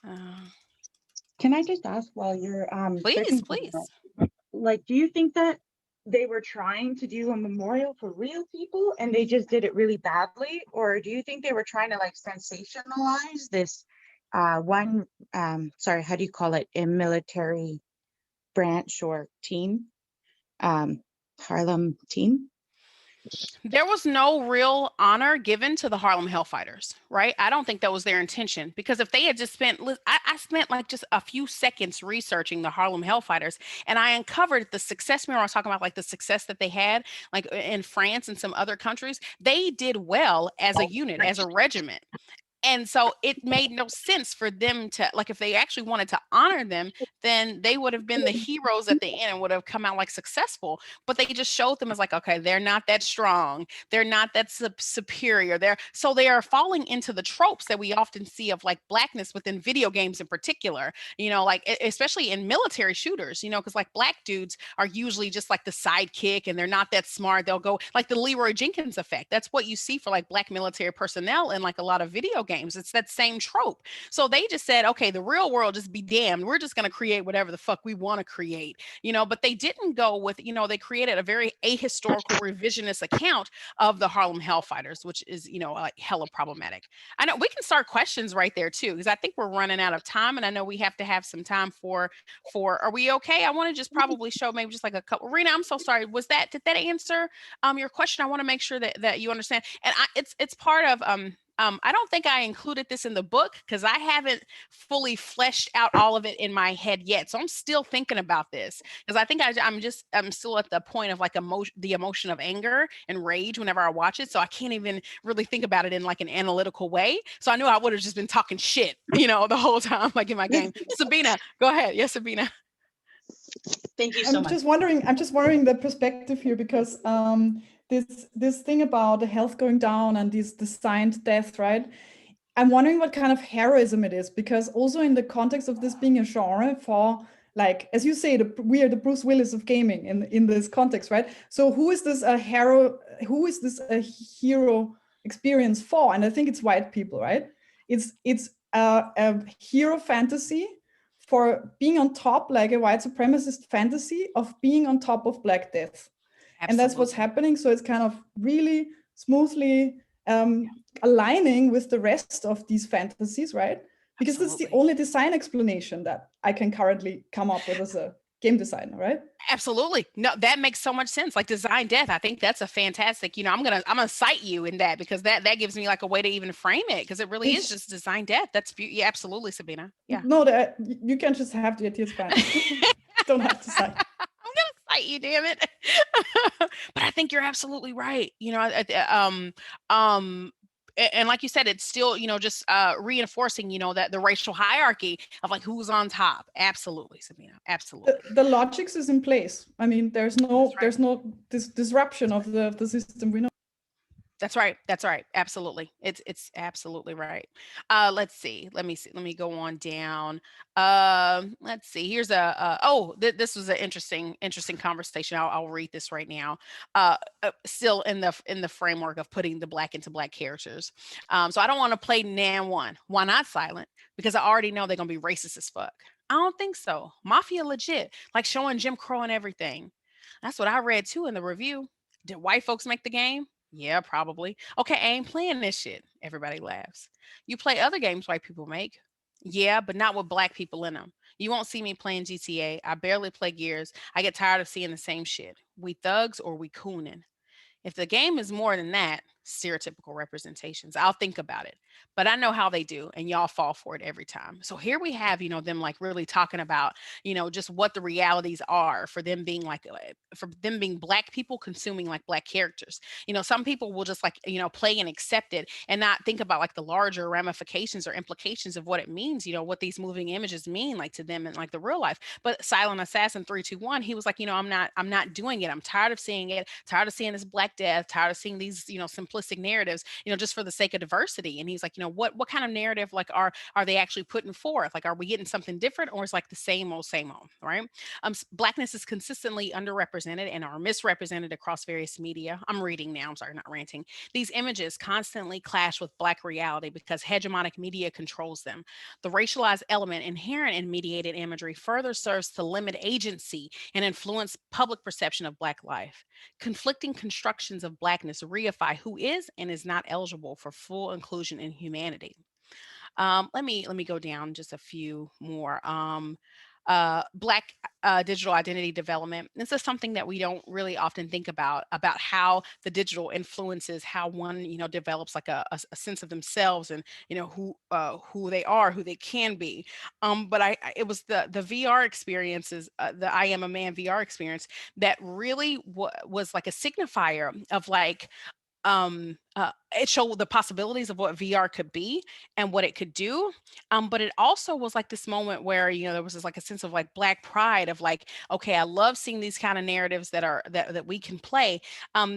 Can I just ask while you're Please, searching for please. that, like, do you think that they were trying to do a memorial for real people and they just did it really badly? Or do you think they were trying to like sensationalize this one, sorry, how do you call it, a military branch or team, Harlem team? There was no real honor given to the Harlem Hellfighters, right? I don't think that was their intention, because if they had just spent, I spent like just a few seconds researching the Harlem Hellfighters, and I uncovered the success. Remember, I was talking about like the success that they had, like in France and some other countries. They did well as a unit, as a regiment. And so it made no sense for them to, like, if they actually wanted to honor them, then they would have been the heroes at the end and would have come out like successful. But they just showed them as like, okay, they're not that strong. They're not that superior. So they are falling into the tropes that we often see of like blackness within video games in particular, you know, like especially in military shooters, you know, because like black dudes are usually just like the sidekick and they're not that smart. They'll go like the Leroy Jenkins effect. That's what you see for like black military personnel in like a lot of video games. It's that same trope. So they just said, okay, the real world, just be damned. We're just going to create whatever the fuck we want to create, you know, but they didn't go with, you know, they created a very ahistorical revisionist account of the Harlem Hellfighters, which is, you know, like hella problematic. I know we can start questions right there too, because I think we're running out of time, and I know we have to have some time for, are we okay? I want to just probably show maybe just like a couple. Rena, I'm so sorry. Did that answer your question? I want to make sure that you understand. And it's part of, I don't think I included this in the book because I haven't fully fleshed out all of it in my head yet. So I'm still thinking about this, because I think I'm still at the point of like the emotion of anger and rage whenever I watch it. So I can't even really think about it in like an analytical way. So I knew I would have just been talking shit, you know, the whole time, like in my game. Sabina, go ahead. Yes, Sabina. Thank you so I'm much. just wondering the perspective here, because this thing about the health going down and this designed death, right? I'm wondering what kind of heroism it is, because also in the context of this being a genre for, like, as you say, we are the Bruce Willis of gaming in this context, right? So who is this a hero? Who is this a hero experience for? And I think it's white people, right? It's a hero fantasy for being on top, like a white supremacist fantasy of being on top of Black Death. Absolutely. And that's what's happening. So it's kind of really smoothly aligning with the rest of these fantasies, right? Because Absolutely. That's the only design explanation that I can currently come up with as a game designer, right? Absolutely. No, that makes so much sense. Like design death. I think that's a fantastic, you know, I'm gonna cite you in that, because that gives me like a way to even frame it, because it really is just design death. That's yeah, absolutely, Sabina. Yeah. No, you can just have the ideas fine. Don't have to cite. I'm gonna cite you, damn it. But I think you're absolutely right. You know, and like you said, it's still, you know, just reinforcing, you know, that the racial hierarchy of like who's on top. Absolutely, Sabina. Absolutely. The logics is in place. I mean, there's no disruption of the system we know. That's right. That's right. Absolutely. It's absolutely right. Let's see. Let me go on down. Let's see. Here's this was an interesting conversation. I'll read this right now. Still in the framework of putting the black into black characters. So I don't want to play Nan one. Why not silent? Because I already know they're gonna be racist as fuck. I don't think so. Mafia legit, like showing Jim Crow and everything. That's what I read too in the review. Did white folks make the game? Yeah, probably. Okay, I ain't playing this shit. Everybody laughs. You play other games white people make. Yeah, but not with black people in them. You won't see me playing GTA. I barely play Gears. I get tired of seeing the same shit. We thugs or we cooning. If the game is more than that, stereotypical representations. I'll think about it, but I know how they do, and y'all fall for it every time. So here we have, them like really talking about, just what the realities are for them being like, for them being Black people consuming like Black characters. Some people will just like, play and accept it and not think about like the larger ramifications or implications of what it means, what these moving images mean like to them in like the real life. But Silent Assassin 321, he was like, I'm not doing it. I'm tired of seeing it, tired of seeing this Black death, tired of seeing these, simplistic narratives, just for the sake of diversity. And he's like, what kind of narrative like are they actually putting forth? Like, are we getting something different, or is like the same old, right? Blackness is consistently underrepresented and are misrepresented across various media. I'm reading now, I'm sorry, not ranting. These images constantly clash with Black reality because hegemonic media controls them. The racialized element inherent in mediated imagery further serves to limit agency and influence public perception of Black life. Conflicting constructions of Blackness reify who is and is not eligible for full inclusion in humanity. Let me go down just a few more. Black digital identity development. This is something that we don't really often think about how the digital influences how one, develops like a sense of themselves and, who they are, who they can be. But it was the VR experiences, the I Am a Man VR experience that really was like a signifier of like, it showed the possibilities of what VR could be and what it could do. But it also was like this moment where, there was this like a sense of like Black pride of like, okay, I love seeing these kind of narratives that we can play,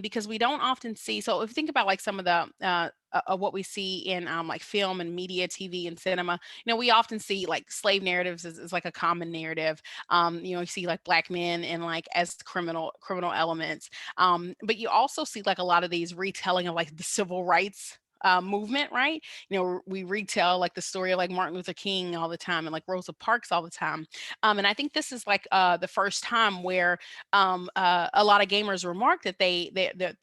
because we don't often see. So if you think about like some of the what we see in like film and media, TV and cinema, we often see like slave narratives as like a common narrative. You see like Black men and like as criminal elements. But you also see like a lot of these retelling of like the civil rights movement, right? We retell like the story of like Martin Luther King all the time and like Rosa Parks all the time. And I think this is like the first time where a lot of gamers remarked that they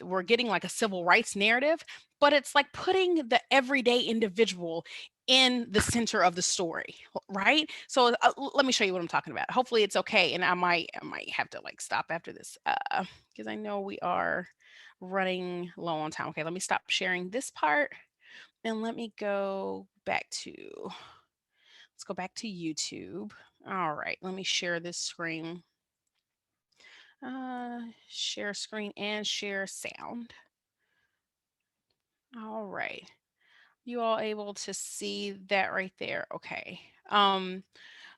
were getting like a civil rights narrative, but it's like putting the everyday individual in the center of the story, right? So let me show you what I'm talking about. Hopefully it's okay, and I might have to like stop after this because I know we are running low on time. Okay, let me stop sharing this part and let me go back to, let's go back to YouTube. All right, let me share this screen. Share screen and share sound. All right. You all able to see that right there? Okay.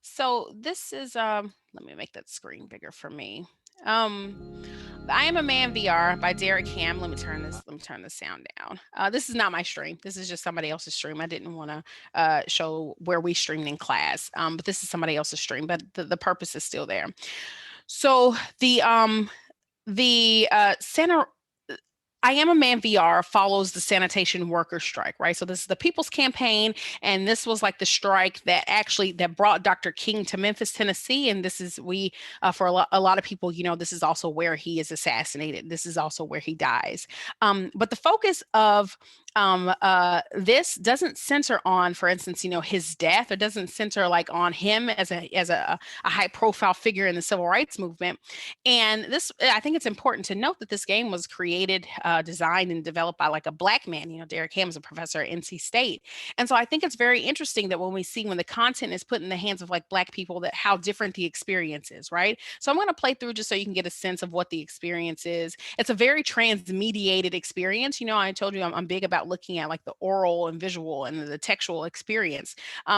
So this is let me make that screen bigger for me. I Am a Man VR by Derek Ham. Let me turn this sound down. This is not my stream. This is just somebody else's stream. I didn't want to show where we streamed in class. But this is somebody else's stream, but the purpose is still there. So the center I Am a Man VR follows the sanitation worker strike, right? So this is the People's Campaign, and this was like the strike that brought Dr. King to Memphis, Tennessee, and this is for a lot of people, this is also where he is assassinated. This is also where he dies. But the focus of this doesn't center on, for instance, his death. It doesn't center like on him as a high profile figure in the civil rights movement. And this, I think it's important to note that this game was created, designed and developed by like a Black man. Derek Ham is a professor at NC State. And so I think it's very interesting that when the content is put in the hands of like Black people, that how different the experience is, right? So I'm going to play through just so you can get a sense of what the experience is. It's a very transmediated experience. I told you I'm big about looking at like the oral and visual and the textual experience.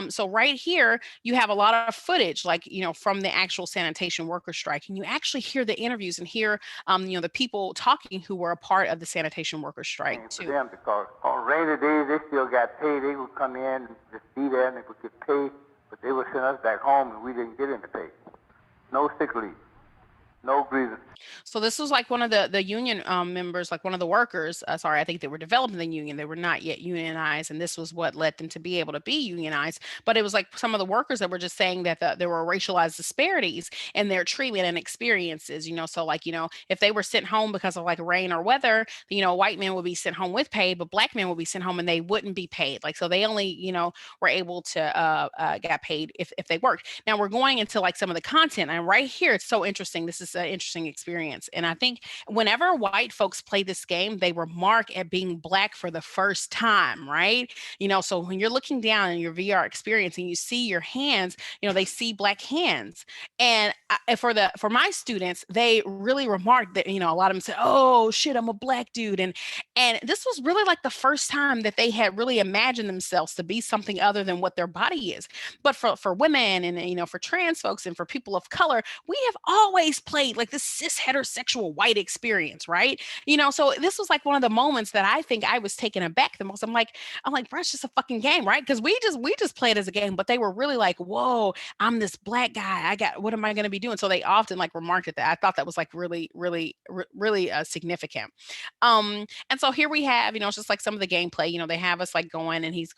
So right here, you have a lot of footage, like, from the actual sanitation worker strike, and you actually hear the interviews and hear, the people talking who were a part of the sanitation worker strike too. For them, because on rainy days, they still got paid. They would come in and just be there and they would get paid, but they would send us back home and we didn't get any pay. No sick leave. No grievance. So this was like one of the union members, like one of the workers. I think they were developing the union. They were not yet unionized, and this was what led them to be able to be unionized. But it was like some of the workers that were just saying that there were racialized disparities in their treatment and experiences. So like if they were sent home because of like rain or weather, white men would be sent home with pay, but Black men would be sent home and they wouldn't be paid. Like so they only were able to get paid if they worked. Now we're going into like some of the content, and right here it's so interesting. This is this interesting experience. And I think whenever white folks play this game, they remark at being Black for the first time, right? So when you're looking down in your VR experience and you see your hands, they see Black hands. And for my students, they really remarked that, a lot of them said, "Oh shit, I'm a Black dude." And this was really like the first time that they had really imagined themselves to be something other than what their body is. But for women and, for trans folks and for people of color, we have always played like this cis heterosexual white experience, right? So this was like one of the moments that I think I was taken aback the most. I'm like, bro, it's just a fucking game, right? Because we just played as a game, but they were really like, "Whoa, I'm this Black guy. What am I going to be doing?" So they often like remarked at that. I thought that was like really, really, really significant. And so here we have, it's just like some of the gameplay. They have us like going, and he's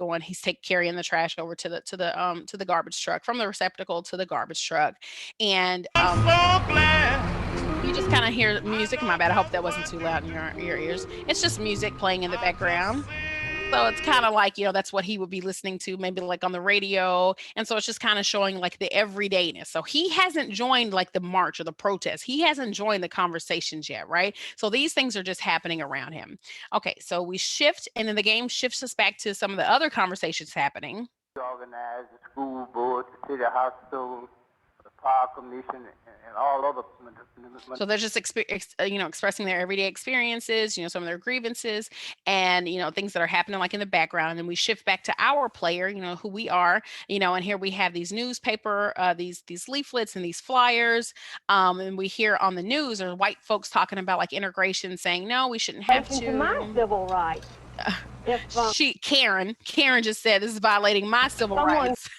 carrying the trash over to the garbage truck, from the receptacle to the garbage truck, and you just kind of hear music. My bad. I hope that wasn't too loud in your ears. It's just music playing in the background. So it's kind of like, that's what he would be listening to, maybe like on the radio. And so it's just kind of showing like the everydayness. So he hasn't joined like the march or the protest. He hasn't joined the conversations yet, right? So these things are just happening around him. Okay, so we shift, and then the game shifts us back to some of the other conversations happening. Organized, the school board, the city hospital, the park commission, and all other. So they're just expressing their everyday experiences, some of their grievances, and things that are happening like in the background. And then we shift back to our player, who we are, and here we have these newspaper, these leaflets and these flyers, and we hear on the news or white folks talking about like integration, saying no, we shouldn't have to. My civil rights. Karen just said, "This is violating my civil rights."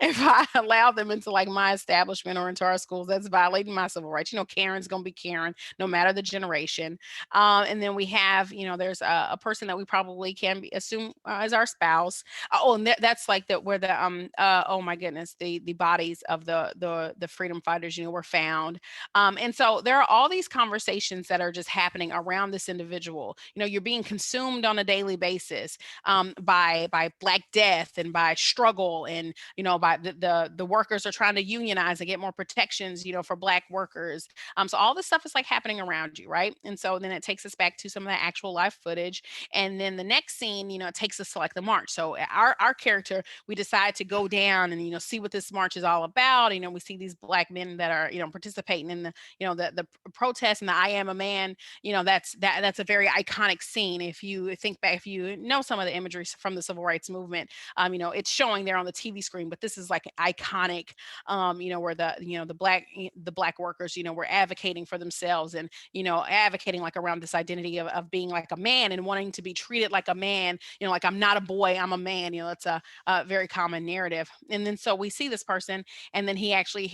If I allow them into like my establishment or into our schools, that's violating my civil rights. Karen's gonna be Karen no matter the generation. And then we have, there's a person that we probably can assume as our spouse. And that's like where the oh my goodness, the bodies of the freedom fighters, were found. And so there are all these conversations that are just happening around this individual. You're being consumed on a daily basis by Black death and by struggle, and by the workers are trying to unionize and get more protections, for Black workers. So all this stuff is like happening around you, right? And so then it takes us back to some of the actual live footage, and then the next scene, it takes us to like the march. So our character, we decide to go down and see what this march is all about. We see these Black men that are participating in the protest and the "I am a man." That's a very iconic scene. If you think back, if you know some of the imagery from the civil rights movement, it's showing there on the TV screen, but this is like iconic, where the Black workers, were advocating for themselves, and, advocating like around this identity of being like a man and wanting to be treated like a man, like I'm not a boy, I'm a man, it's a very common narrative. And then so we see this person, and then he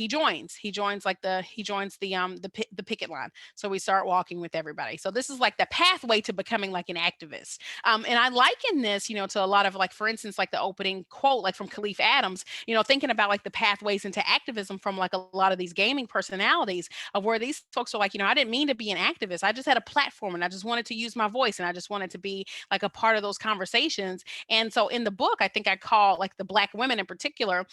joins the picket line. So we start walking with everybody. So this is like the pathway to becoming like an activist. And I liken this, to a lot of like, for instance, like the opening quote, like from Khalif Adams, thinking about like the pathways into activism from like a lot of these gaming personalities, of where these folks are like, I didn't mean to be an activist. I just had a platform and I just wanted to use my voice, and I just wanted to be like a part of those conversations. And so in the book, I think I call like the Black women in particular,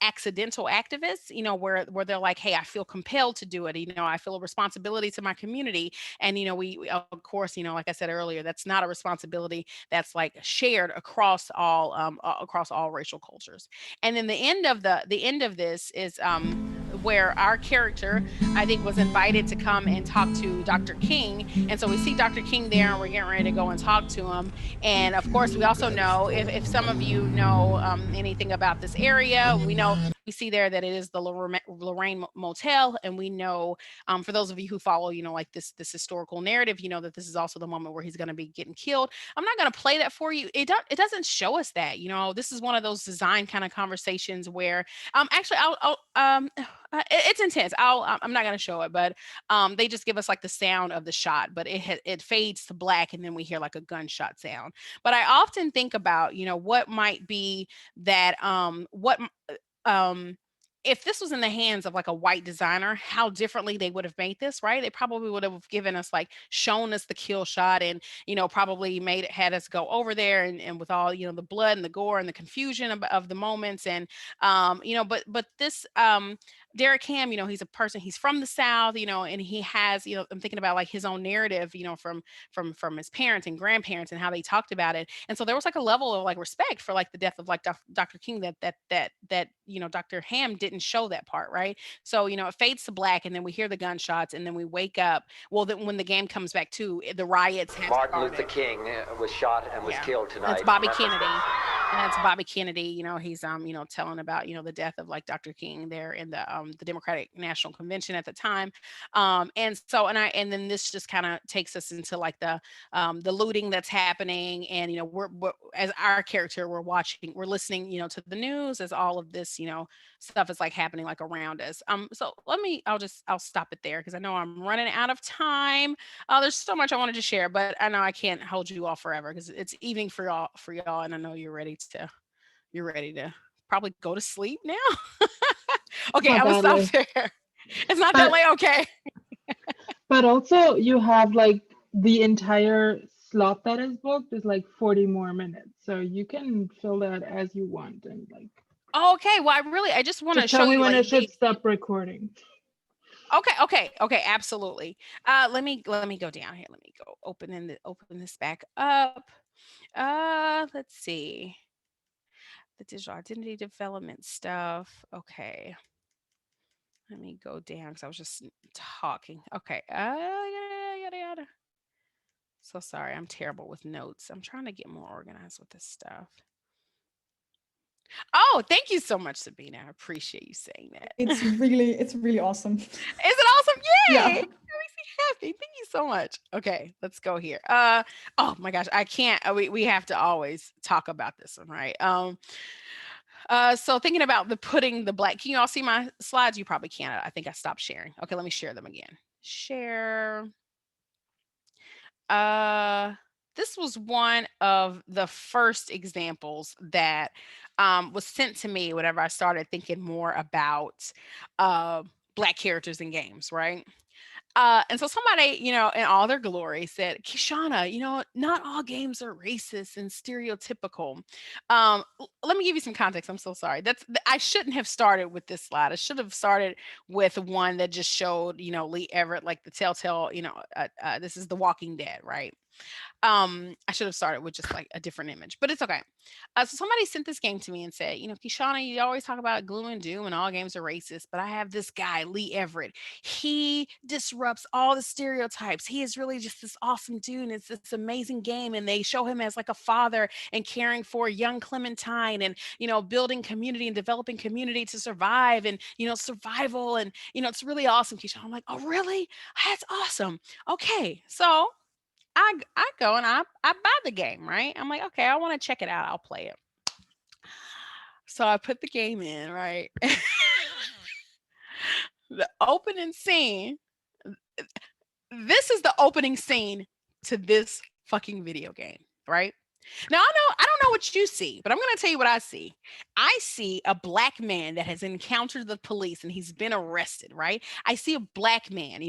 accidental activists, where they're like, "Hey, I feel compelled to do it. I feel a responsibility to my community." And, we of course, like I said earlier, that's not a responsibility that's like shared across all racial cultures. And then the end of this is where our character, I think, was invited to come and talk to Dr. King. And so we see Dr. King there, and we're getting ready to go and talk to him. And of course, we also know, if some of you know anything about this area, we see there that it is the Lorraine Motel. And we know, for those of you who follow, like this historical narrative, that this is also the moment where he's going to be getting killed. I'm not going to play that for you. It doesn't show us that. This is one of those design kind of conversations where, actually, it's intense. I'm not going to show it, but they just give us like the sound of the shot, but it fades to black, and then we hear like a gunshot sound. But I often think about, what might be that, if this was in the hands of like a white designer, how differently they would have made this, right? They probably would have given us shown us the kill shot, and, probably had us go over there and with all, the blood and the gore and the confusion of the moments. And, but this, Derek Ham, he's a person, he's from the South, and he has, I'm thinking about like his own narrative, from his parents and grandparents and how they talked about it. And so there was like a level of like respect for like the death of like Dr. King that Dr. Ham didn't show that part, right? So, it fades to black and then we hear the gunshots and then we wake up. Well, then when the game comes back to the riots have Martin started. Luther King was shot and was killed tonight. That's Bobby Kennedy. And that's Bobby Kennedy. He's telling about the death of like Dr. King there in the Democratic National Convention at the time. And then this just kind of takes us into like the looting that's happening, and we're as our character, we're listening to the news as all of this stuff is like happening like around us. So I'll stop it there because I know I'm running out of time. There's so much I wanted to share, but I know I can't hold you all forever because it's evening for y'all, and I know you're ready to probably go to sleep now. Okay, I'm gonna stop there. It's not that late, okay. But also you have like the entire slot that is booked is like 40 more minutes, so you can fill that as you want and like. Okay, well, I just want to show you when like, I should stop recording. Okay, absolutely. Let me go down here. Let me go open this back up. Let's see. The digital identity development stuff. Okay. Let me go down because I was just talking. Okay. Yada. So sorry, I'm terrible with notes. I'm trying to get more organized with this stuff. Oh, thank you so much, Sabina. I appreciate you saying that. It's really awesome. Is it awesome? Yay! Yeah. It makes me happy. Thank you so much. Okay, let's go here. Oh my gosh, I can't. We have to always talk about this one, right? So thinking about putting the black. Can you all see my slides? You probably can't. I think I stopped sharing. Okay, let me share them again. Share. This was one of the first examples that was sent to me whenever I started thinking more about Black characters in games, right? And so somebody, in all their glory said, Kishonna, not all games are racist and stereotypical. Let me give you some context. I'm so sorry. I shouldn't have started with this slide. I should have started with one that just showed, Lee Everett, like the telltale, this is The Walking Dead, right? I should have started with just like a different image, but it's okay. So somebody sent this game to me and said, Kishonna, you always talk about gloom and doom and all games are racist, but I have this guy, Lee Everett. He disrupts all the stereotypes. He is really just this awesome dude. And it's this amazing game. And they show him as like a father and caring for young Clementine and, building community and developing community to survive and, survival. And, it's really awesome, Kishonna. I'm like, oh, really? That's awesome. Okay. So I go and I buy the game, right? I'm like, okay, I want to check it out. I'll play it. So I put the game in, right? The opening scene. This is the opening scene to this fucking video game, right? Now I don't know what you see, but I'm going to tell you what I see. I see a Black man that has encountered the police and he's been arrested, right? I see a Black man,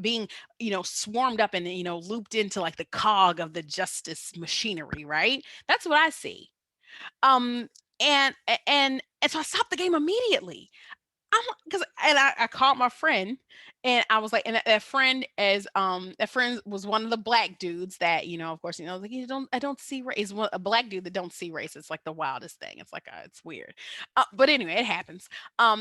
being, swarmed up and, looped into like the cog of the justice machinery, right? That's what I see. And so I stopped the game immediately. I called my friend and I was like, and that friend was one of the Black dudes that, of course, like I don't see race. He's a Black dude that don't see race. It's like the wildest thing. It's like, it's weird. But anyway, it happens.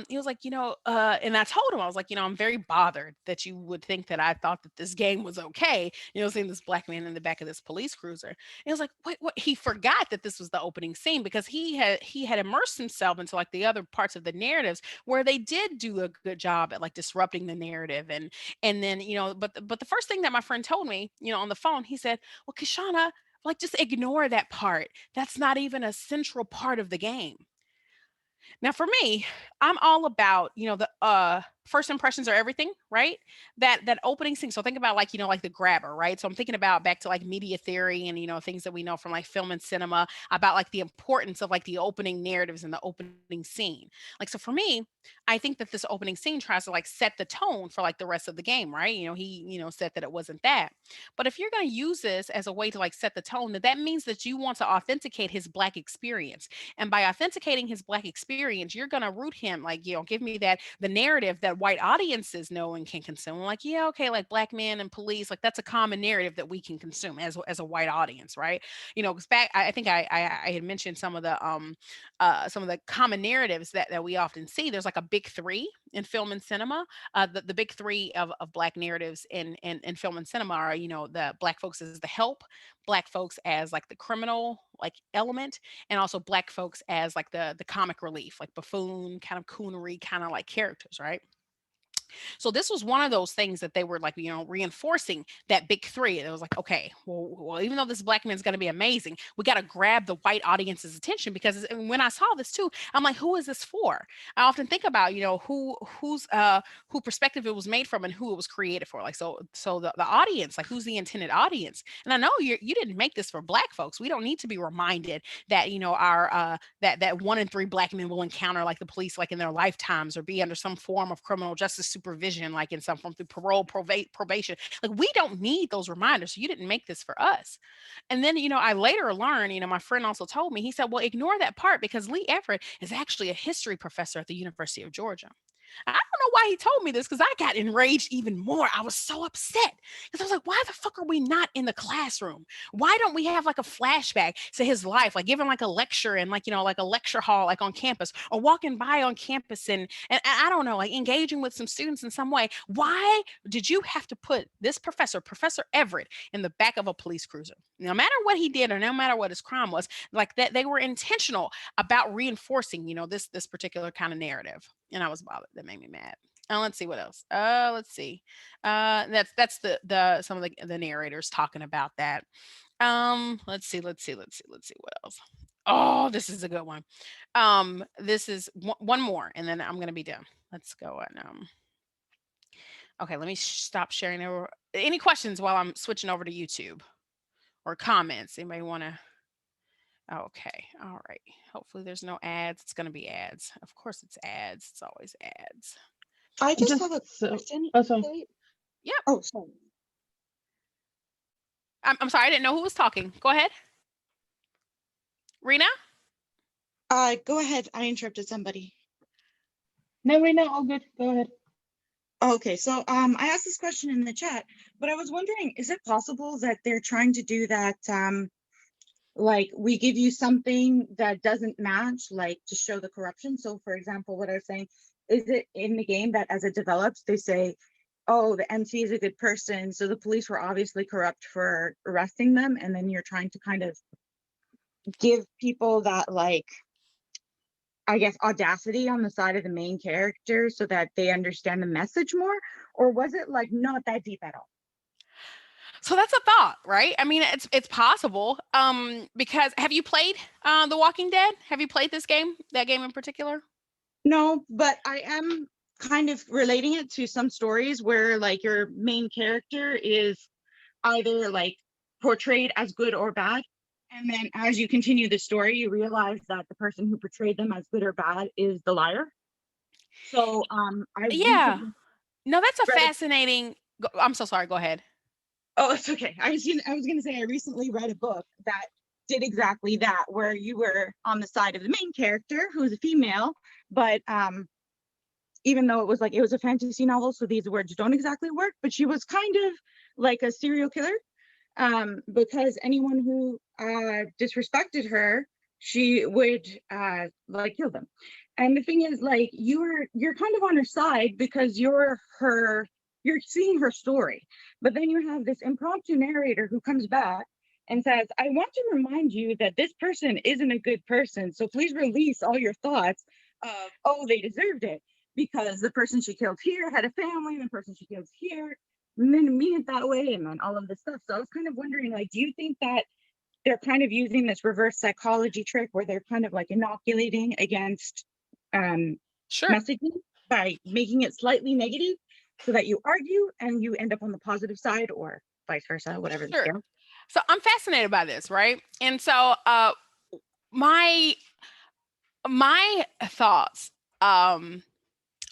He was like, and I told him, I was like, I'm very bothered that you would think that I thought that this game was okay. Seeing this Black man in the back of this police cruiser. And he was like, wait, what? He forgot that this was the opening scene because he had immersed himself into like the other parts of the narratives where they did do a good job at like disrupting the narrative and then but the first thing that my friend told me on the phone, he said, well, Kishonna, like just ignore that part. That's not even a central part of the game. Now for me, I'm all about the first impressions are everything, right? That opening scene. So think about like, like the grabber, right? So I'm thinking about back to like media theory and, things that we know from like film and cinema about like the importance of like the opening narratives and the opening scene. Like, so for me, I think that this opening scene tries to like set the tone for like the rest of the game, right? He, said that it wasn't that. But if you're going to use this as a way to like set the tone, that means that you want to authenticate his Black experience. And by authenticating his Black experience, you're going to root him, like, give me the narrative that white audiences know and can consume. Like, yeah, okay, like Black men and police, like that's a common narrative that we can consume as a white audience, right? Because back, I think I had mentioned some of the common narratives that we often see. There's like a big three in film and cinema. The big three of Black narratives in film and cinema are, the Black folks as the help, Black folks as like the criminal like element, and also Black folks as like the comic relief, like buffoon kind of coonery kind of like characters, right? So this was one of those things that they were like, reinforcing that big three. It was like, okay, well, even though this Black man's going to be amazing, we got to grab the white audience's attention, because when I saw this too, I'm like, who is this for? I often think about, who perspective it was made from and who it was created for. Like, so the audience, like who's the intended audience? And I know you didn't make this for Black folks. We don't need to be reminded that, our that 1 in 3 Black men will encounter like the police like in their lifetimes, or be under some form of criminal justice supervision, like in some form through parole, probation. Like, we don't need those reminders. So you didn't make this for us. And then, I later learned, my friend also told me, he said, well, ignore that part, because Lee Everett is actually a history professor at the University of Georgia. I don't know why he told me this, because I got enraged even more. I was so upset, because I was like, why the fuck are we not in the classroom? Why don't we have like a flashback to his life, like giving like a lecture and like, like a lecture hall, like on campus, or walking by on campus and I don't know, like engaging with some students in some way? Why did you have to put this Professor Everett, in the back of a police cruiser? No matter what he did, or no matter what his crime was, like that they were intentional about reinforcing, this particular kind of narrative. And I was bothered. That made me mad. Let's see what else. Let's see. That's the some of the narrators talking about that. Let's see what else. Oh, this is a good one. This is one more, and then I'm gonna be done. Let's go on. Okay, let me stop sharing over. Any questions while I'm switching over to YouTube, or comments? Anybody want to? Okay. All right. Hopefully there's no ads. It's going to be ads. Of course it's ads. It's always ads. I just have a question. Oh, sorry. Yeah. Oh, sorry. I'm sorry. I didn't know who was talking. Go ahead. Rena? Go ahead. I interrupted somebody. No, Rena, all good. Go ahead. Okay, so I asked this question in the chat, but I was wondering, is it possible that they're trying to do that, like we give you something that doesn't match, like to show the corruption? So for example, what I was saying, is it in the game that as it develops, they say, oh, the MC is a good person, so the police were obviously corrupt for arresting them, and then you're trying to kind of give people that, like, I guess, audacity on the side of the main character so that they understand the message more? Or was it like not that deep at all? So that's a thought, right? I mean, it's possible. Because have you played The Walking Dead? Have you played this game, that game in particular? No, but I am kind of relating it to some stories where like your main character is either like portrayed as good or bad. And then as you continue the story, you realize that the person who portrayed them as good or bad is the liar. So Yeah. No, that's a fascinating. I'm so sorry. Go ahead. Oh, it's okay. I was gonna say I recently read a book that did exactly that, where you were on the side of the main character, who's a female, but even though it was a fantasy novel, so these words don't exactly work, but she was kind of like a serial killer, because anyone who disrespected her, she would like kill them. And the thing is, like, you're kind of on her side because you're seeing her story, but then you have this impromptu narrator who comes back and says, I want to remind you that this person isn't a good person, so please release all your thoughts of, oh, they deserved it because the person she killed here had a family, and the person she killed here didn't mean it that way, and then all of this stuff. So I was kind of wondering, like, do you think that they're kind of using this reverse psychology trick where they're kind of like inoculating against Sure. messaging? by making it slightly negative so that you argue and you end up on the positive side, or vice versa, whatever the Sure. scale. So I'm fascinated by this, right? And so my thoughts,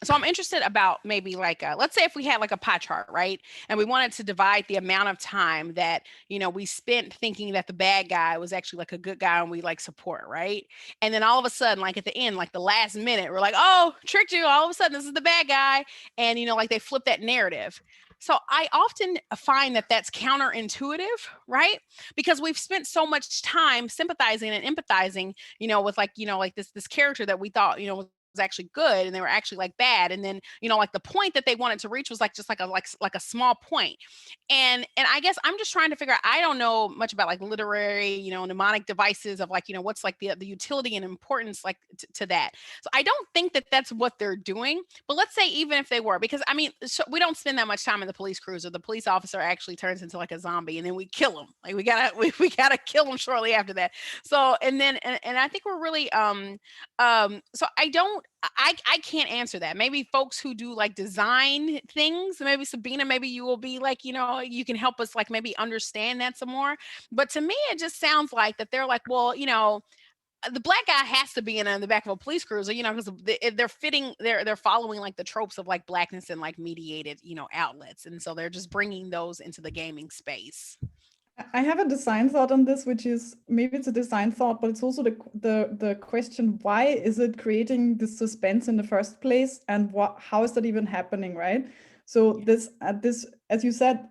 so I'm interested about maybe like let's say if we had like a pie chart, right? And we wanted to divide the amount of time that, we spent thinking that the bad guy was actually like a good guy and we like support, right? And then all of a sudden, like at the end, like the last minute, we're like, oh, tricked you. All of a sudden, this is the bad guy. And, like they flip that narrative. So I often find that that's counterintuitive, right? Because we've spent so much time sympathizing and empathizing, with like this character that we thought, was actually good and they were actually like bad, and then like the point that they wanted to reach was like just like a small point. And I guess I'm just trying to figure out, I don't know much about like literary mnemonic devices of like what's like the utility and importance like to that. So I don't think that that's what they're doing, but let's say even if they were, because I mean, so we don't spend that much time in the police cruiser. The police officer actually turns into like a zombie and then we kill him. Like we gotta kill him shortly after that. So and I think we're really so I can't answer that. Maybe folks who do like design things, maybe Sabina, maybe you will be like, you can help us like maybe understand that some more. But to me, it just sounds like that they're like, well, the black guy has to be in the back of a police cruiser, because they're following like the tropes of like blackness and like mediated, outlets. And so they're just bringing those into the gaming space. I have a design thought on this, which is maybe it's a design thought, but it's also the question: why is it creating this suspense in the first place, and how is that even happening, right? So this, as you said,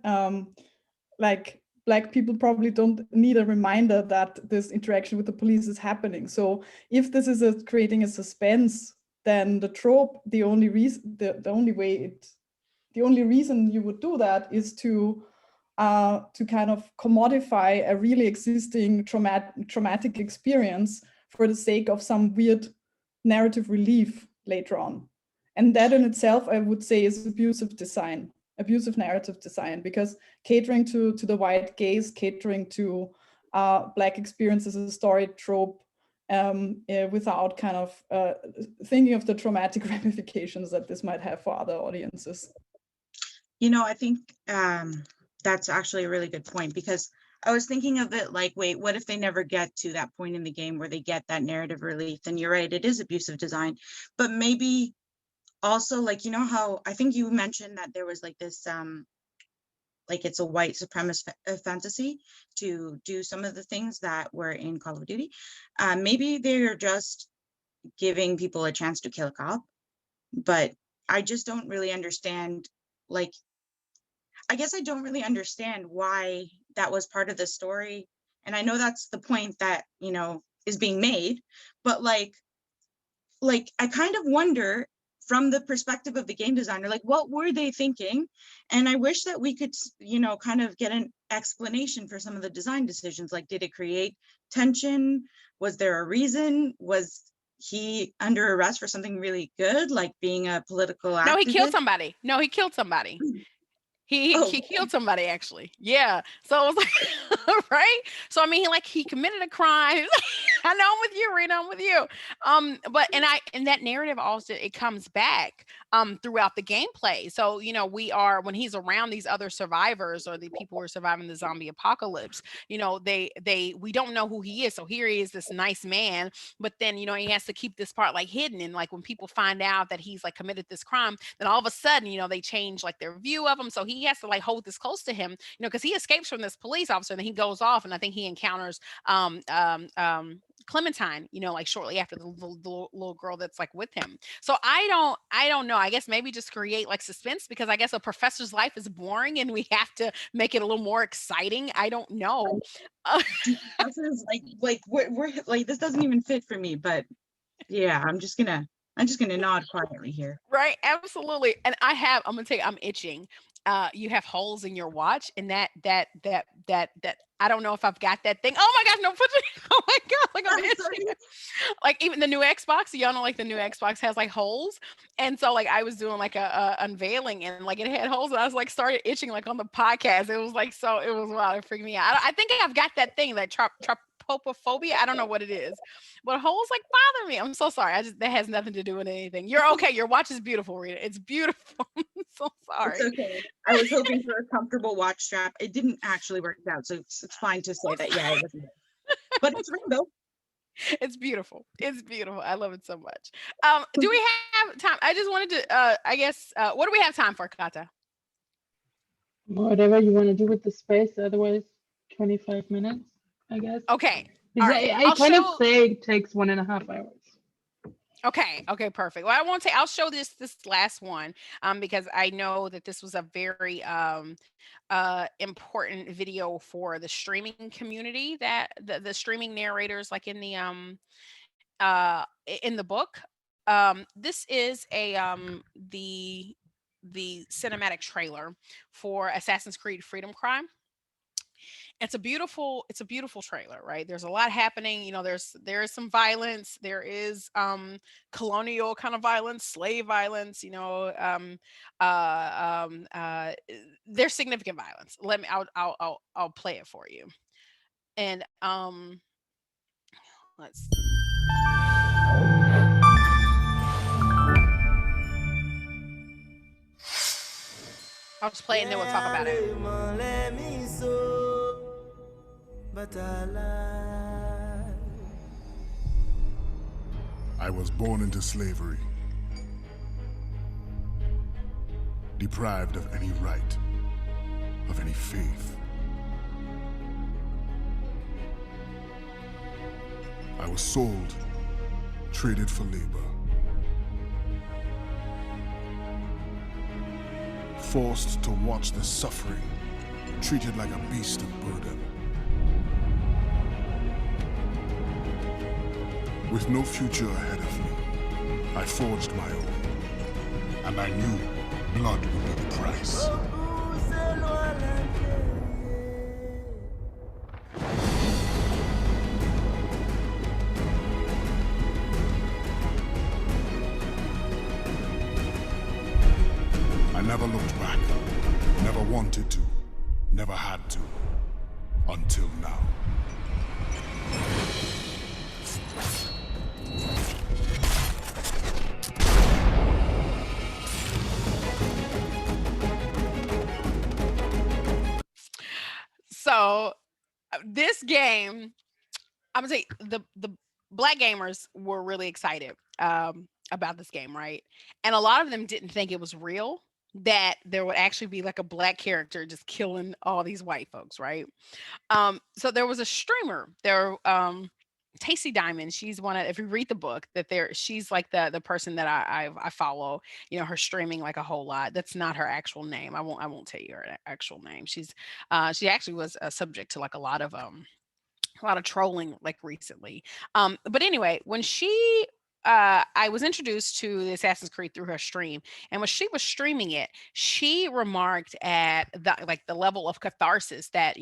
like Black people probably don't need a reminder that this interaction with the police is happening. So if this is creating a suspense, then the trope, the only reason you would do that is to kind of commodify a really existing traumatic experience for the sake of some weird narrative relief later on. And that in itself, I would say, is abusive narrative design, because catering to the white gaze, catering to Black experience as a story trope, without kind of thinking of the traumatic ramifications that this might have for other audiences. I think that's actually a really good point, because I was thinking of it like, wait, what if they never get to that point in the game where they get that narrative relief? Then you're right, it is abusive design. But maybe also, like, how I think you mentioned that there was like this like it's a white supremacist fantasy to do some of the things that were in Call of Duty. Maybe they're just giving people a chance to kill a cop, but I just don't really understand, like, I guess I don't really understand why that was part of the story. And I know that's the point that, is being made, but like I kind of wonder from the perspective of the game designer, like, what were they thinking? And I wish that we could, kind of get an explanation for some of the design decisions. Like, did it create tension? Was there a reason? Was he under arrest for something really good, like being a political activist? No, he killed somebody. He killed somebody, actually. Yeah. So it was like, right? So I mean, he committed a crime. I know, I'm with you, Rena. I'm with you. But and that narrative also, it comes back throughout the gameplay. So when he's around these other survivors or the people who are surviving the zombie apocalypse, we don't know who he is. So here he is, this nice man, but then he has to keep this part like hidden. And like when people find out that he's like committed this crime, then all of a sudden they change like their view of him. So he has to like hold this close to him, because he escapes from this police officer and then he goes off, and I think he encounters Clementine, like shortly after, the little girl that's like with him. So I don't know. I guess maybe just create like suspense, because I guess a professor's life is boring and we have to make it a little more exciting. I don't know. This is we're like, this doesn't even fit for me, but yeah, I'm just gonna nod quietly here. Right, absolutely. And I'm gonna tell you, I'm itching. You have holes in your watch, and that I don't know if I've got that thing. Oh my gosh, no, oh my god, like I'm itching. Like even the new Xbox, y'all know, like the new Xbox has like holes, and so like I was doing like a unveiling, and like it had holes, and I was like started itching like on the podcast. It was like, so it was wild, it freaked me out. I think I've got that thing, that popophobia. I don't know what it is, but holes like bother me. I'm so sorry. That has nothing to do with anything. You're okay. Your watch is beautiful, Rita. It's beautiful. I'm so sorry. It's okay. I was hoping for a comfortable watch strap. It didn't actually work out, so it's fine to say that. Yeah, it wasn't. But it's rainbow. It's beautiful. It's beautiful. I love it so much. Do we have time? I just wanted to, I guess, what do we have time for, Kata? Whatever you want to do with the space, otherwise 25 minutes, I guess. Okay. Because All right. I kind of say it takes 1.5 hours. Okay. Okay. Perfect. Well, I won't say. I'll show this last one because I know that this was a very important video for the streaming community, that the streaming narrators, like in the book. This is the cinematic trailer for Assassin's Creed Freedom Crime. It's a beautiful trailer, right? There's a lot happening. There is some violence. There is colonial kind of violence, slave violence. There's significant violence. I'll play it for you. And let's. I'll just play it and then we'll talk about it. I was born into slavery, deprived of any right, of any faith. I was sold, traded for labor, forced to watch the suffering, treated like a beast of burden. With no future ahead of me, I forged my own, and I knew blood would be the price. I never looked back, never wanted to, never had to, until now. So this game, I'm gonna say the Black gamers were really excited about this game, right? And a lot of them didn't think it was real, that there would actually be like a Black character just killing all these white folks, right? So there was a streamer there, Tasty Diamond. She's one of, if you read the book, she's like the person that I follow. Her streaming like a whole lot. That's not her actual name. I won't tell you her actual name. She actually was subject to like a lot of trolling like recently. But anyway, when I was introduced to the Assassin's Creed through her stream, and when she was streaming it, she remarked at the level of catharsis that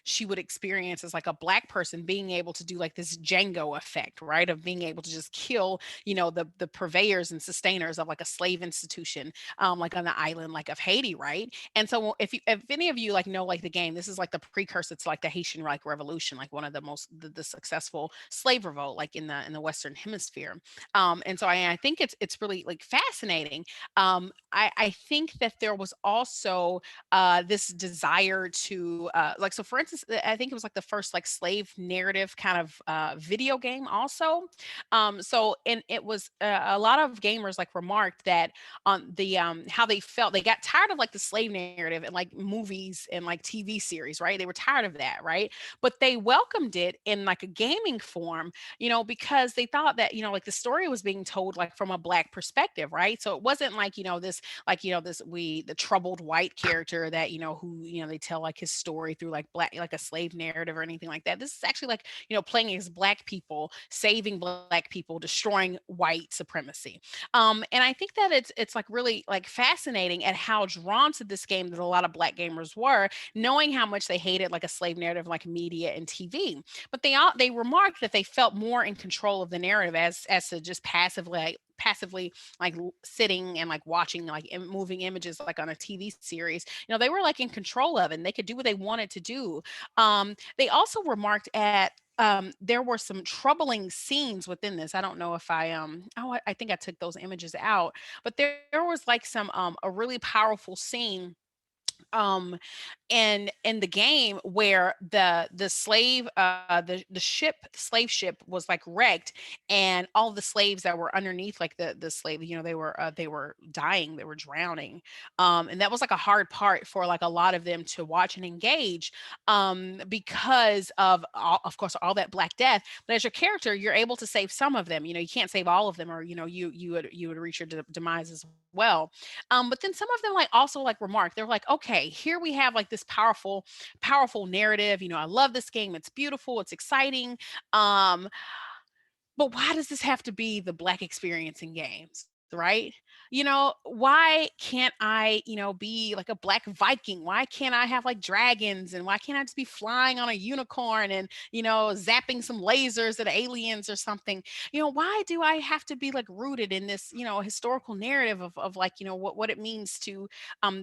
she would experience as like a Black person being able to do like this Django effect, right? Of being able to just kill the purveyors and sustainers of like a slave institution, like on the island like of Haiti, right? And so if any of you like know like the game, this is like the precursor to like the Haitian like revolution, like one of the most the successful slave revolt like in the Western Hemisphere. And so I think it's really like fascinating. I think that there was also this desire to like, so for instance, I think it was like the first like slave narrative kind of video game also. And it was a lot of gamers like remarked that on the how they felt, they got tired of like the slave narrative and like movies and like TV series, right? They were tired of that, right? But they welcomed it in like a gaming form, because they thought that like the story was being told like from a Black perspective, right? So it wasn't like the troubled white character that who they tell like his story through like Black, like a slave narrative or anything like that. This is actually like playing as Black people, saving Black people, destroying white supremacy. And I think that it's like really like fascinating at how drawn to this game that a lot of Black gamers were, knowing how much they hated like a slave narrative like media and TV. But they remarked that they felt more in control of the narrative as to just passively like sitting and like watching like moving images like on a TV series. They were like in control of it and they could do what they wanted to do. They also remarked at there were some troubling scenes within this. I don't know if I think I took those images out, but there was like some a really powerful scene um in the game where the slave the slave ship was like wrecked, and all the slaves that were underneath, like the slave, they were dying, they were drowning. And that was like a hard part for like a lot of them to watch and engage, because of of course all that black death. But as your character, you're able to save some of them. You can't save all of them, or you would reach your demise as well. But then some of them like also like remark, they're like, okay, here we have like this powerful narrative. I love this game. It's beautiful. It's exciting. Um, but why does this have to be the black experience in games? Right? Why can't I, be like a black Viking? Why can't I have like dragons? And why can't I just be flying on a unicorn and, zapping some lasers at aliens or something? Why do I have to be like rooted in this, historical narrative of like, what it means to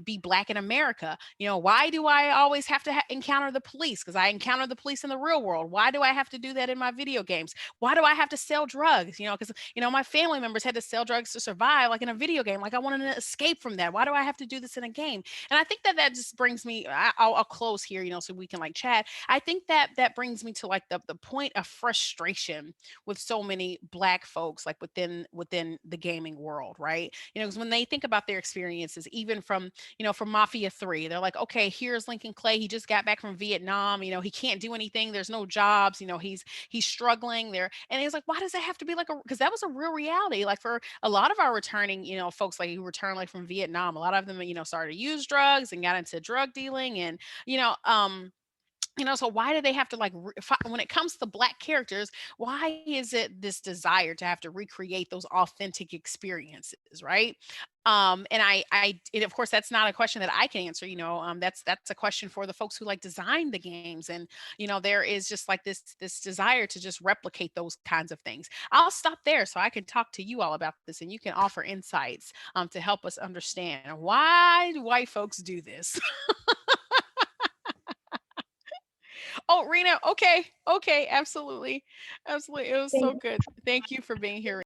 be black in America? Why do I always have to encounter the police? Because I encounter the police in the real world. Why do I have to do that in my video games? Why do I have to sell drugs? Because my family members had to sell drugs to survive, like in a video game. Like I wanted to escape from that. Why do I have to do this in a game? And I think that just brings me. I'll close here, so we can like chat. I think that brings me to like the point of frustration with so many black folks, like within the gaming world, right? Because when they think about their experiences, even from Mafia 3, they're like, okay, here's Lincoln Clay. He just got back from Vietnam. He can't do anything. There's no jobs. He's struggling there. And it's like, why does it have to be like because that was a real reality. Like for a lot of our returning, folks like who return like from Vietnam, a lot of them, started to use drugs and got into drug dealing. And, so why do they have to like when it comes to black characters, why is it this desire to have to recreate those authentic experiences, right? And of course that's not a question that I can answer. That's a question for the folks who like design the games. And there is just like this desire to just replicate those kinds of things. I'll stop there so I can talk to you all about this, and you can offer insights to help us understand, why do white folks do this? Oh, Rena. Okay. Okay. Absolutely. Absolutely. It was so good. Thank you for being here.